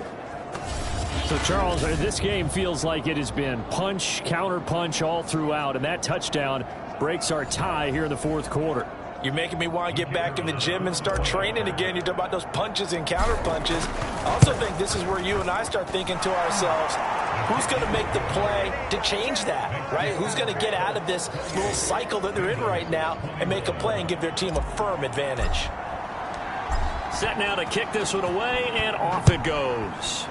So, Charles, this game feels like it has been punch, counter punch all throughout. And that touchdown breaks our tie here in the 4th quarter. You're making me want to get back in the gym and start training again. You talk about those punches and counter punches. I also think this is where you and I start thinking to ourselves, who's going to make the play to change that, right? Who's going to get out of this little cycle that they're in right now and make a play and give their team a firm advantage? Set now to kick this one away, and off it goes.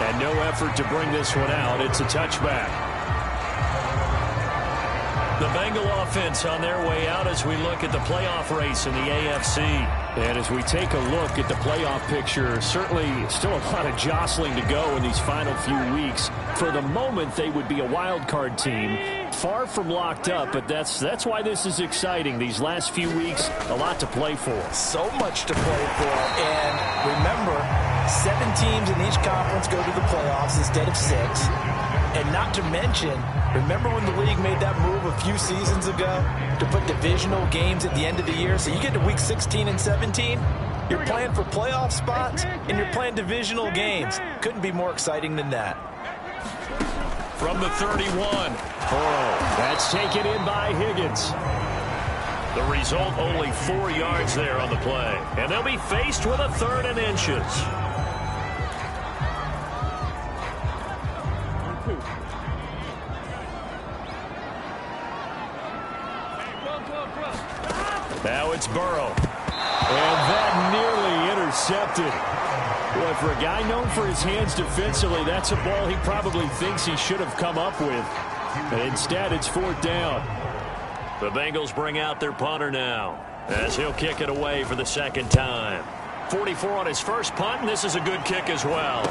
And no effort to bring this one out. It's a touchback. The Bengal offense on their way out as we look at the playoff race in the AFC. And as we take a look at the playoff picture, certainly still a lot of jostling to go in these final few weeks. For the moment, they would be a wild card team. Far from locked up, but that's why this is exciting. These last few weeks, a lot to play for. So much to play for. And remember, 7 teams in each conference go to the playoffs instead of 6. And not to mention, remember when the league made that move a few seasons ago to put divisional games at the end of the year? So you get to week 16 and 17, You're playing for playoff spots, and you're playing divisional games. Couldn't be more exciting than that. From the 31. That's taken in by Higgins. The result, only 4 yards there on the play. And they'll be faced with a 3rd and inches. Now it's Burrow. And that nearly intercepted. Boy, for a guy known for his hands defensively, that's a ball he probably thinks he should have come up with. But instead, it's 4th down. The Bengals bring out their punter now, as he'll kick it away for the 2nd time. 44 on his first punt, and this is a good kick as well.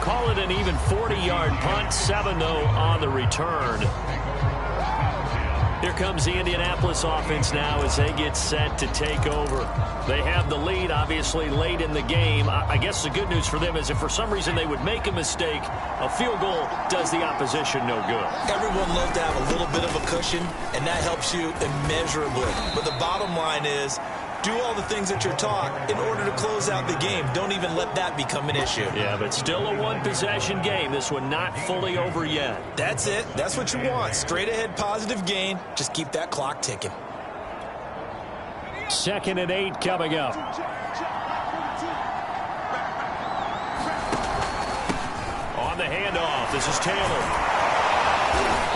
Call it an even 40-yard punt, 7-0 on the return. Here comes the Indianapolis offense now as they get set to take over. They have the lead, obviously, late in the game. I guess the good news for them is if for some reason they would make a mistake, a field goal does the opposition no good. Everyone loves to have a little bit of a cushion, and that helps you immeasurably. But the bottom line is, do all the things that you're taught in order to close out the game. Don't even let that become an issue. Yeah, but still a one-possession game. This one not fully over yet. That's it. That's what you want. Straight ahead positive gain. Just keep that clock ticking. 2nd and 8 coming up. On the handoff, this is Taylor.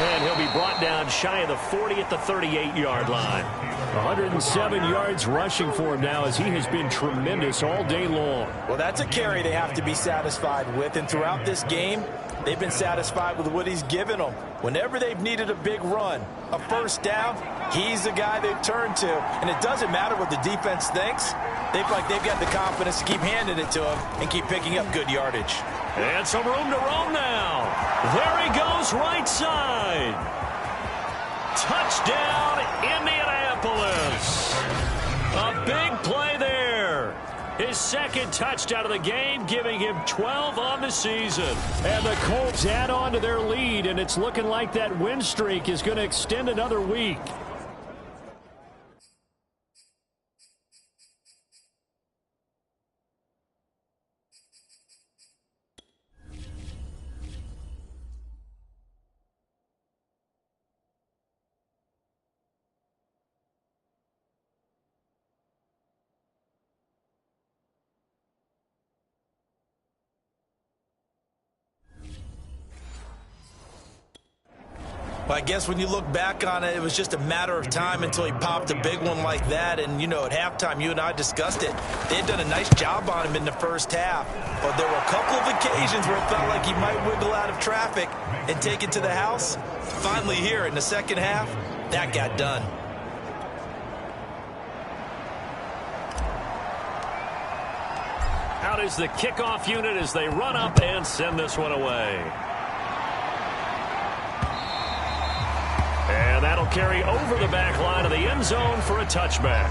And he'll be brought down shy of the 40 at the 38-yard line. 107 yards rushing for him now as he has been tremendous all day long. Well, that's a carry they have to be satisfied with. And throughout this game, they've been satisfied with what he's given them. Whenever they've needed a big run, a first down, he's the guy they've turned to. And it doesn't matter what the defense thinks. They've got the confidence to keep handing it to him and keep picking up good yardage. And some room to roam now. There he goes, right side. Touchdown, Indianapolis. A big play there. His 2nd touchdown of the game, giving him 12 on the season. And the Colts add on to their lead, and it's looking like that win streak is going to extend another week. Well, I guess when you look back on it, it was just a matter of time until he popped a big one like that. And, you know, at halftime, you and I discussed it. They had done a nice job on him in the first half. But there were a couple of occasions where it felt like he might wiggle out of traffic and take it to the house. Finally here in the second half, that got done. Out is the kickoff unit as they run up and send this one away. And that'll carry over the back line of the end zone for a touchback.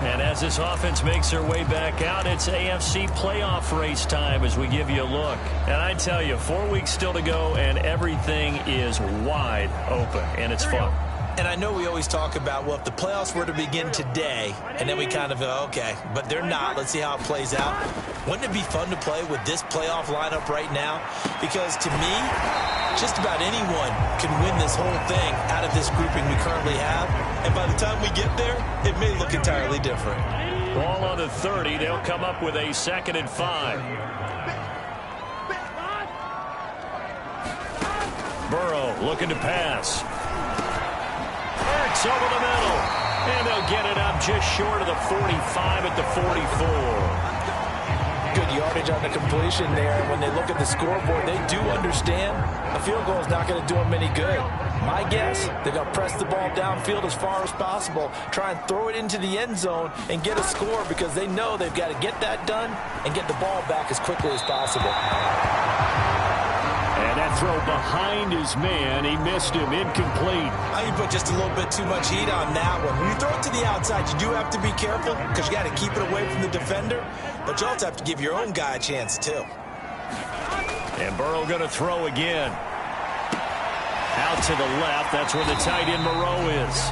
And as this offense makes their way back out, it's AFC playoff race time as we give you a look. And I tell you, 4 weeks still to go, and everything is wide open, and it's fun. And I know we always talk about, well, if the playoffs were to begin today, and then we kind of go, okay, but they're not. Let's see how it plays out. Wouldn't it be fun to play with this playoff lineup right now? Because to me, just about anyone can win this whole thing out of this grouping we currently have. And by the time we get there, it may look entirely different. Ball on the 30. They'll come up with a 2nd and 5. Burrow looking to pass. Hurts over the middle. And they'll get it up just short of the 45 at the 44. Good yardage on the completion there. When they look at the scoreboard, they do understand a field goal is not going to do them any good. My guess, they're going to press the ball downfield as far as possible, try and throw it into the end zone and get a score because they know they've got to get that done and get the ball back as quickly as possible. And that throw behind his man, he missed him, incomplete. I think you put just a little bit too much heat on that one. When you throw it to the outside, you do have to be careful because you got to keep it away from the defender, but you also have to give your own guy a chance too. And Burrow going to throw again. Out to the left. That's where the tight end Moreau is.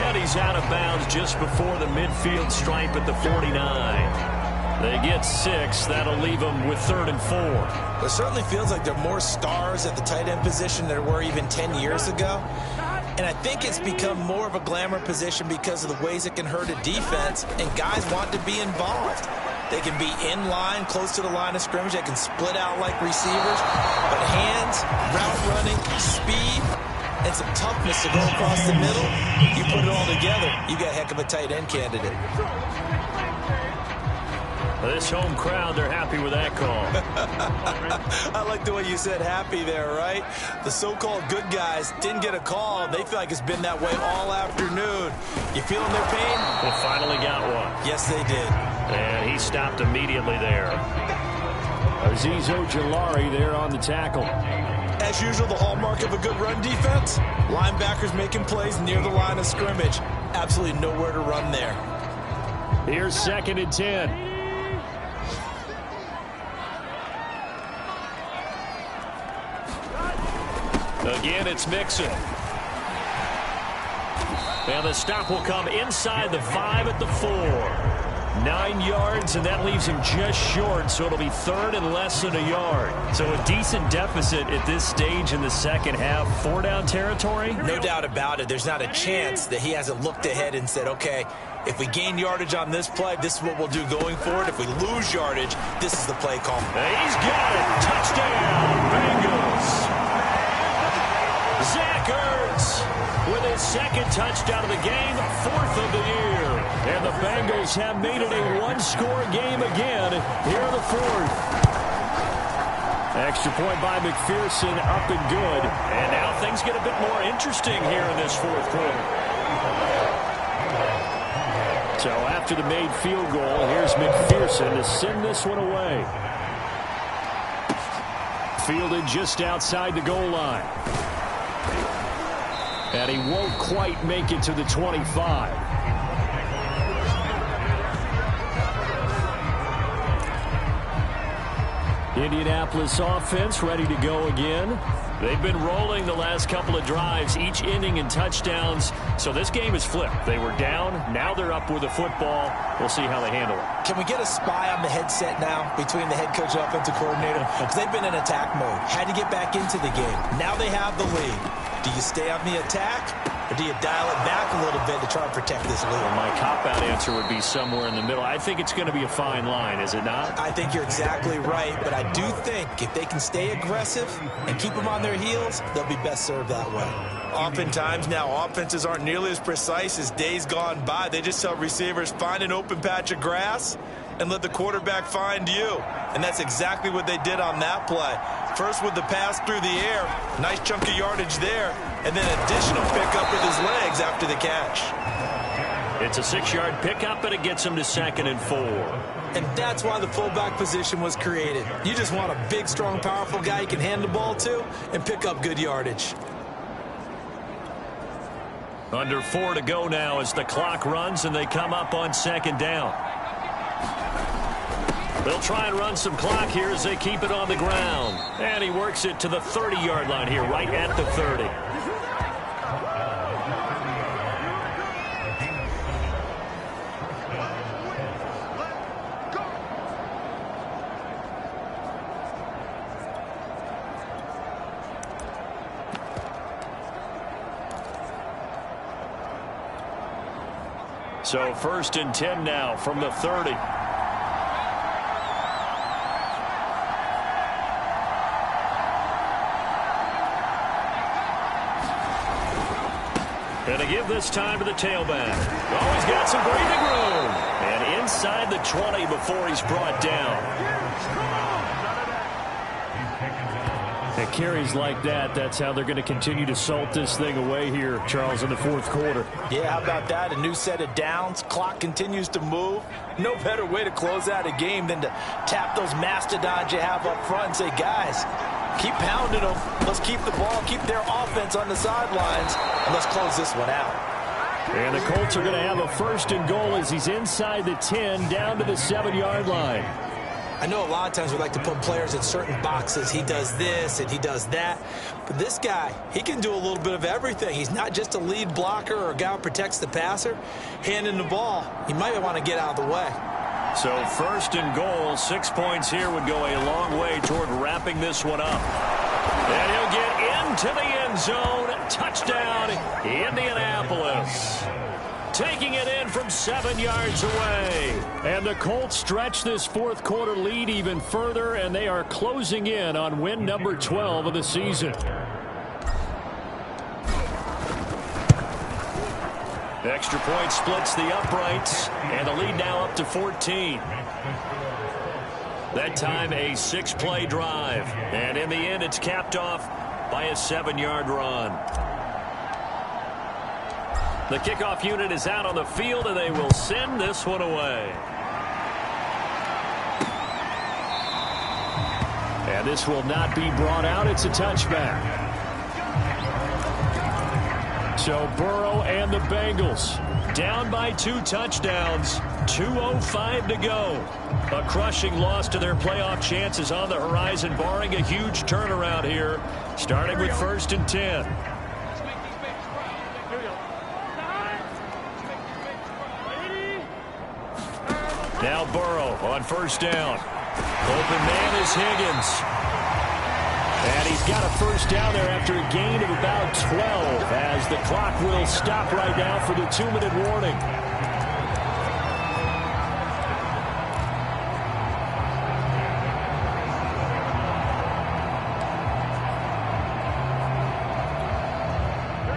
And he's out of bounds just before the midfield stripe at the 49. They get 6. That'll leave them with 3rd and 4. It certainly feels like there are more stars at the tight end position than there were even 10 years ago. And I think it's become more of a glamour position because of the ways it can hurt a defense, and guys want to be involved. They can be in line, close to the line of scrimmage. They can split out like receivers. But hands, route running, speed, and some toughness to go across the middle, you put it all together, you got a heck of a tight end candidate. This home crowd, they're happy with that call. I like the way you said happy there, right? The so-called good guys didn't get a call. They feel like it's been that way all afternoon. You feeling their pain? They finally got one. Yes, they did. And he stopped immediately there. Azeez Ojulari there on the tackle. As usual, the hallmark of a good run defense, linebackers making plays near the line of scrimmage. Absolutely nowhere to run there. Here's 2nd and 10. Again, it's Mixon. And the stop will come inside the 5 at the 4. 9 yards, and that leaves him just short, so it'll be 3rd and less than a yard. So a decent deficit at this stage in the second half. 4-down territory? No doubt about it. There's not a chance that he hasn't looked ahead and said, okay, if we gain yardage on this play, this is what we'll do going forward. If we lose yardage, this is the play call. He's got it. Touchdown, Bengals. Zach Ertz with his 2nd touchdown of the game, 4th of the year. And the Bengals have made it a one-score game again here in the 4th. Extra point by McPherson, up and good. And now things get a bit more interesting here in this 4th quarter. So after the made field goal, here's McPherson to send this one away. Fielded just outside the goal line. And he won't quite make it to the 25. Indianapolis offense ready to go again. They've been rolling the last couple of drives, each inning in touchdowns. So this game is flipped. They were down. Now they're up with the football. We'll see how they handle it. Can we get a spy on the headset now between the head coach and offensive coordinator? Because they've been in attack mode. Had to get back into the game. Now they have the lead. Do you stay on the attack, or do you dial it back a little bit to try and protect this lead? Well, my cop-out answer would be somewhere in the middle. I think it's going to be a fine line, is it not? I think you're exactly right, but I do think if they can stay aggressive and keep them on their heels, they'll be best served that way. Oftentimes now, offenses aren't nearly as precise as days gone by. They just tell receivers, find an open patch of grass and let the quarterback find you. And that's exactly what they did on that play. First with the pass through the air, nice chunk of yardage there, and then additional pickup with his legs after the catch. It's a 6-yard pickup, and it gets him to 2nd and 4. And that's why the fullback position was created. You just want a big, strong, powerful guy you can hand the ball to and pick up good yardage. Under 4 to go now as the clock runs, and they come up on 2nd down. They'll try and run some clock here as they keep it on the ground. And he works it to the 30-yard line here, right at the 30. So 1st and 10 now from the 30. And to give this time to the tailback. Oh, he's got some breathing room. And inside the 20 before he's brought down. And carries like that, that's how they're going to continue to salt this thing away here, Charles, in the 4th quarter. Yeah, how about that? A new set of downs. Clock continues to move. No better way to close out a game than to tap those mastodons you have up front and say, guys, keep pounding them. Let's keep the ball, keep their offense on the sidelines, and let's close this one out. And the Colts are going to have a 1st and goal as he's inside the 10, down to the 7-yard line. I know a lot of times we like to put players in certain boxes. He does this and he does that. But this guy, he can do a little bit of everything. He's not just a lead blocker or a guy who protects the passer. Handing the ball, he might want to get out of the way. So 1st and goal, 6 points here would go a long way toward wrapping this one up. And he'll get into the end zone. Touchdown, Indianapolis. Taking it in from 7 yards away. And the Colts stretch this fourth quarter lead even further, and they are closing in on win number 12 of the season. Extra point splits the uprights, and the lead now up to 14. That time a 6-play drive, and in the end it's capped off by a 7-yard run. The kickoff unit is out on the field, and they will send this one away. And this will not be brought out. It's a touchback. So Burrow and the Bengals down by 2 touchdowns. 2:05 to go. A crushing loss to their playoff chances on the horizon, barring a huge turnaround here, starting with 1st and 10. Now Burrow on 1st down. Open man is Higgins. And he's got a 1st down there after a gain of about 12, as the clock will stop right now for the 2-minute warning.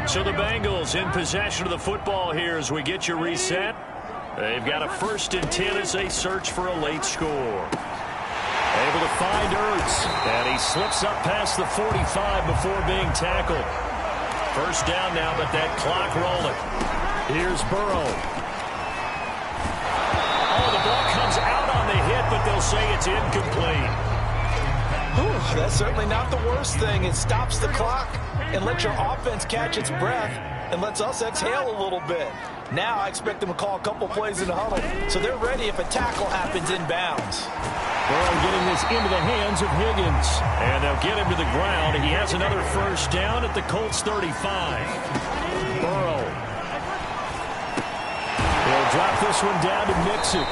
So the Bengals in possession of the football here as we get you reset. They've got a 1st and 10 as they search for a late score. Able to find Ertz, and he slips up past the 45 before being tackled. 1st down now, but that clock rolling. Here's Burrow. Oh, the ball comes out on the hit, but they'll say it's incomplete. Whew, that's certainly not the worst thing. It stops the clock and lets your offense catch its breath and lets us exhale a little bit. Now I expect them to call a couple plays in the huddle, so they're ready if a tackle happens inbounds. Burrow getting this into the hands of Higgins. And they'll get him to the ground. He has another 1st down at the Colts 35. Burrow. They'll drop this one down to Mixon.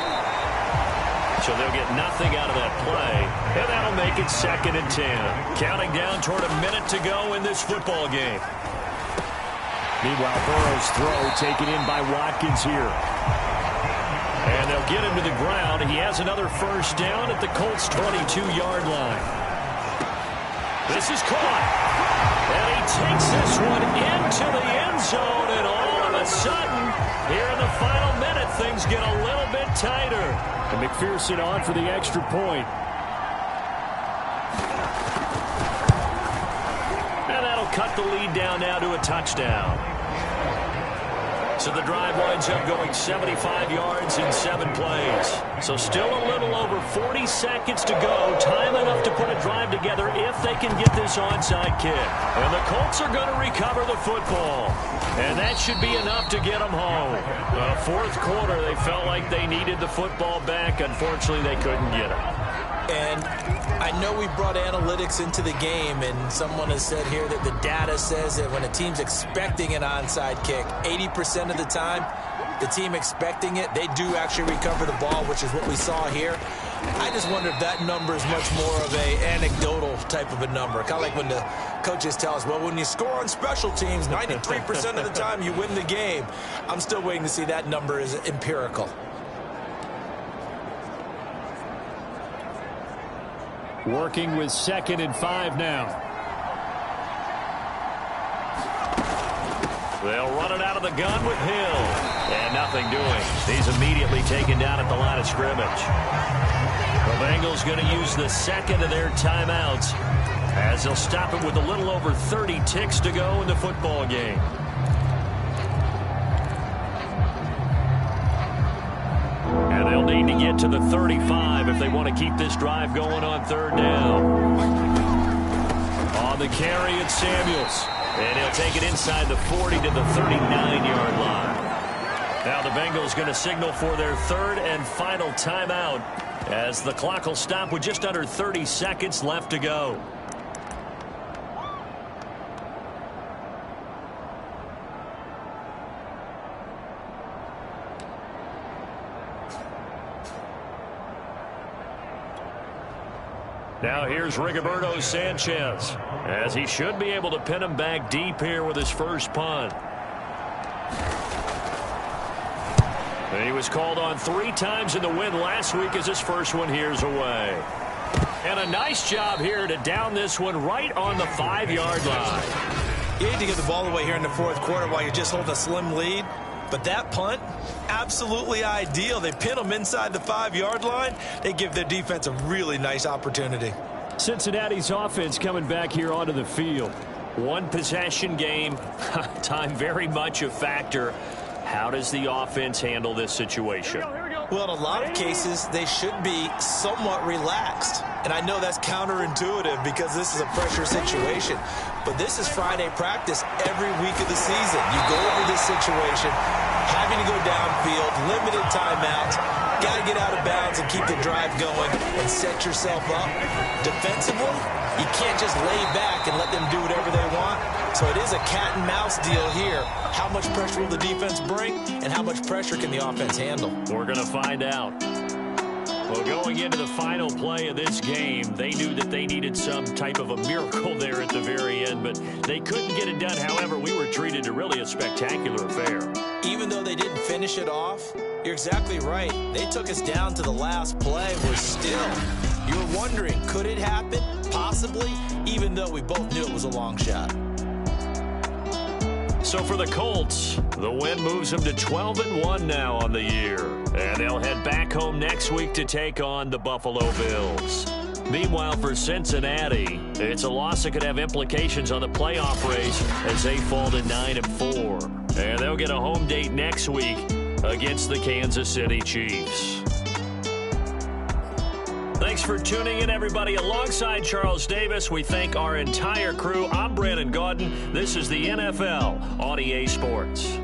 So they'll get nothing out of that play. And that'll make it 2nd and 10. Counting down toward a minute to go in this football game. Meanwhile, Burrow's throw taken in by Watkins here. And they'll get him to the ground. He has another 1st down at the Colts' 22-yard line. This is caught. And he takes this one into the end zone. And all of a sudden, here in the final minute, things get a little bit tighter. And McPherson on for the extra point. And that'll cut the lead down now to a touchdown. So the drive winds up going 75 yards in 7 plays. So still a little over 40 seconds to go. Time enough to put a drive together if they can get this onside kick. And the Colts are going to recover the football. And that should be enough to get them home. 4th quarter, they felt like they needed the football back. Unfortunately, they couldn't get it. And I know we brought analytics into the game, and someone has said here that the data says that when a team's expecting an onside kick, 80% of the time, the team expecting it, they do actually recover the ball, which is what we saw here. I just wonder if that number is much more of a anecdotal type of a number. Kind of like when the coaches tell us, well, when you score on special teams, 93% of the time you win the game. I'm still waiting to see that number is empirical. Working with 2nd and 5 now. They'll run it out of the gun with Hill. And nothing doing. He's immediately taken down at the line of scrimmage. The Bengals going to use the 2nd of their timeouts as they'll stop it with a little over 30 ticks to go in the football game. And they'll need to get to the 35 if they want to keep this drive going on 3rd down. On the carry, it's Samuels. And he'll take it inside the 40 to the 39-yard line. Now the Bengals going to signal for their 3rd and final timeout as the clock will stop with just under 30 seconds left to go. Now here's Rigoberto Sanchez, as he should be able to pin him back deep here with his first punt. And he was called on 3 times in the win last week as his first one here's away. And a nice job here to down this one right on the 5-yard line. You hate to get the ball away here in the fourth quarter while you're just holding a slim lead. But that punt, absolutely ideal. They pin them inside the 5-yard line. They give their defense a really nice opportunity. Cincinnati's offense coming back here onto the field. One possession game. Time very much a factor. How does the offense handle this situation? Well, in a lot of cases, they should be somewhat relaxed. And I know that's counterintuitive because this is a pressure situation. But this is Friday practice every week of the season. You go over this situation, having to go downfield, limited timeouts, got to get out of bounds and keep the drive going and set yourself up. Defensively, you can't just lay back and let them do whatever they want. So it is a cat and mouse deal here. How much pressure will the defense bring and how much pressure can the offense handle? We're going to find out. Well, going into the final play of this game, they knew that they needed some type of a miracle there at the very end, but they couldn't get it done. However, we were treated to really a spectacular affair. Even though they didn't finish it off, you're exactly right. They took us down to the last play. We're still, you're wondering, could it happen? Possibly, even though we both knew it was a long shot. So for the Colts, the win moves them to 12-1 now on the year. And they'll head back home next week to take on the Buffalo Bills. Meanwhile, for Cincinnati, it's a loss that could have implications on the playoff race as they fall to 9-4. And they'll get a home date next week against the Kansas City Chiefs. Thanks for tuning in, everybody. Alongside Charles Davis, we thank our entire crew. I'm Brandon Gaudin. This is the NFL on EA Sports.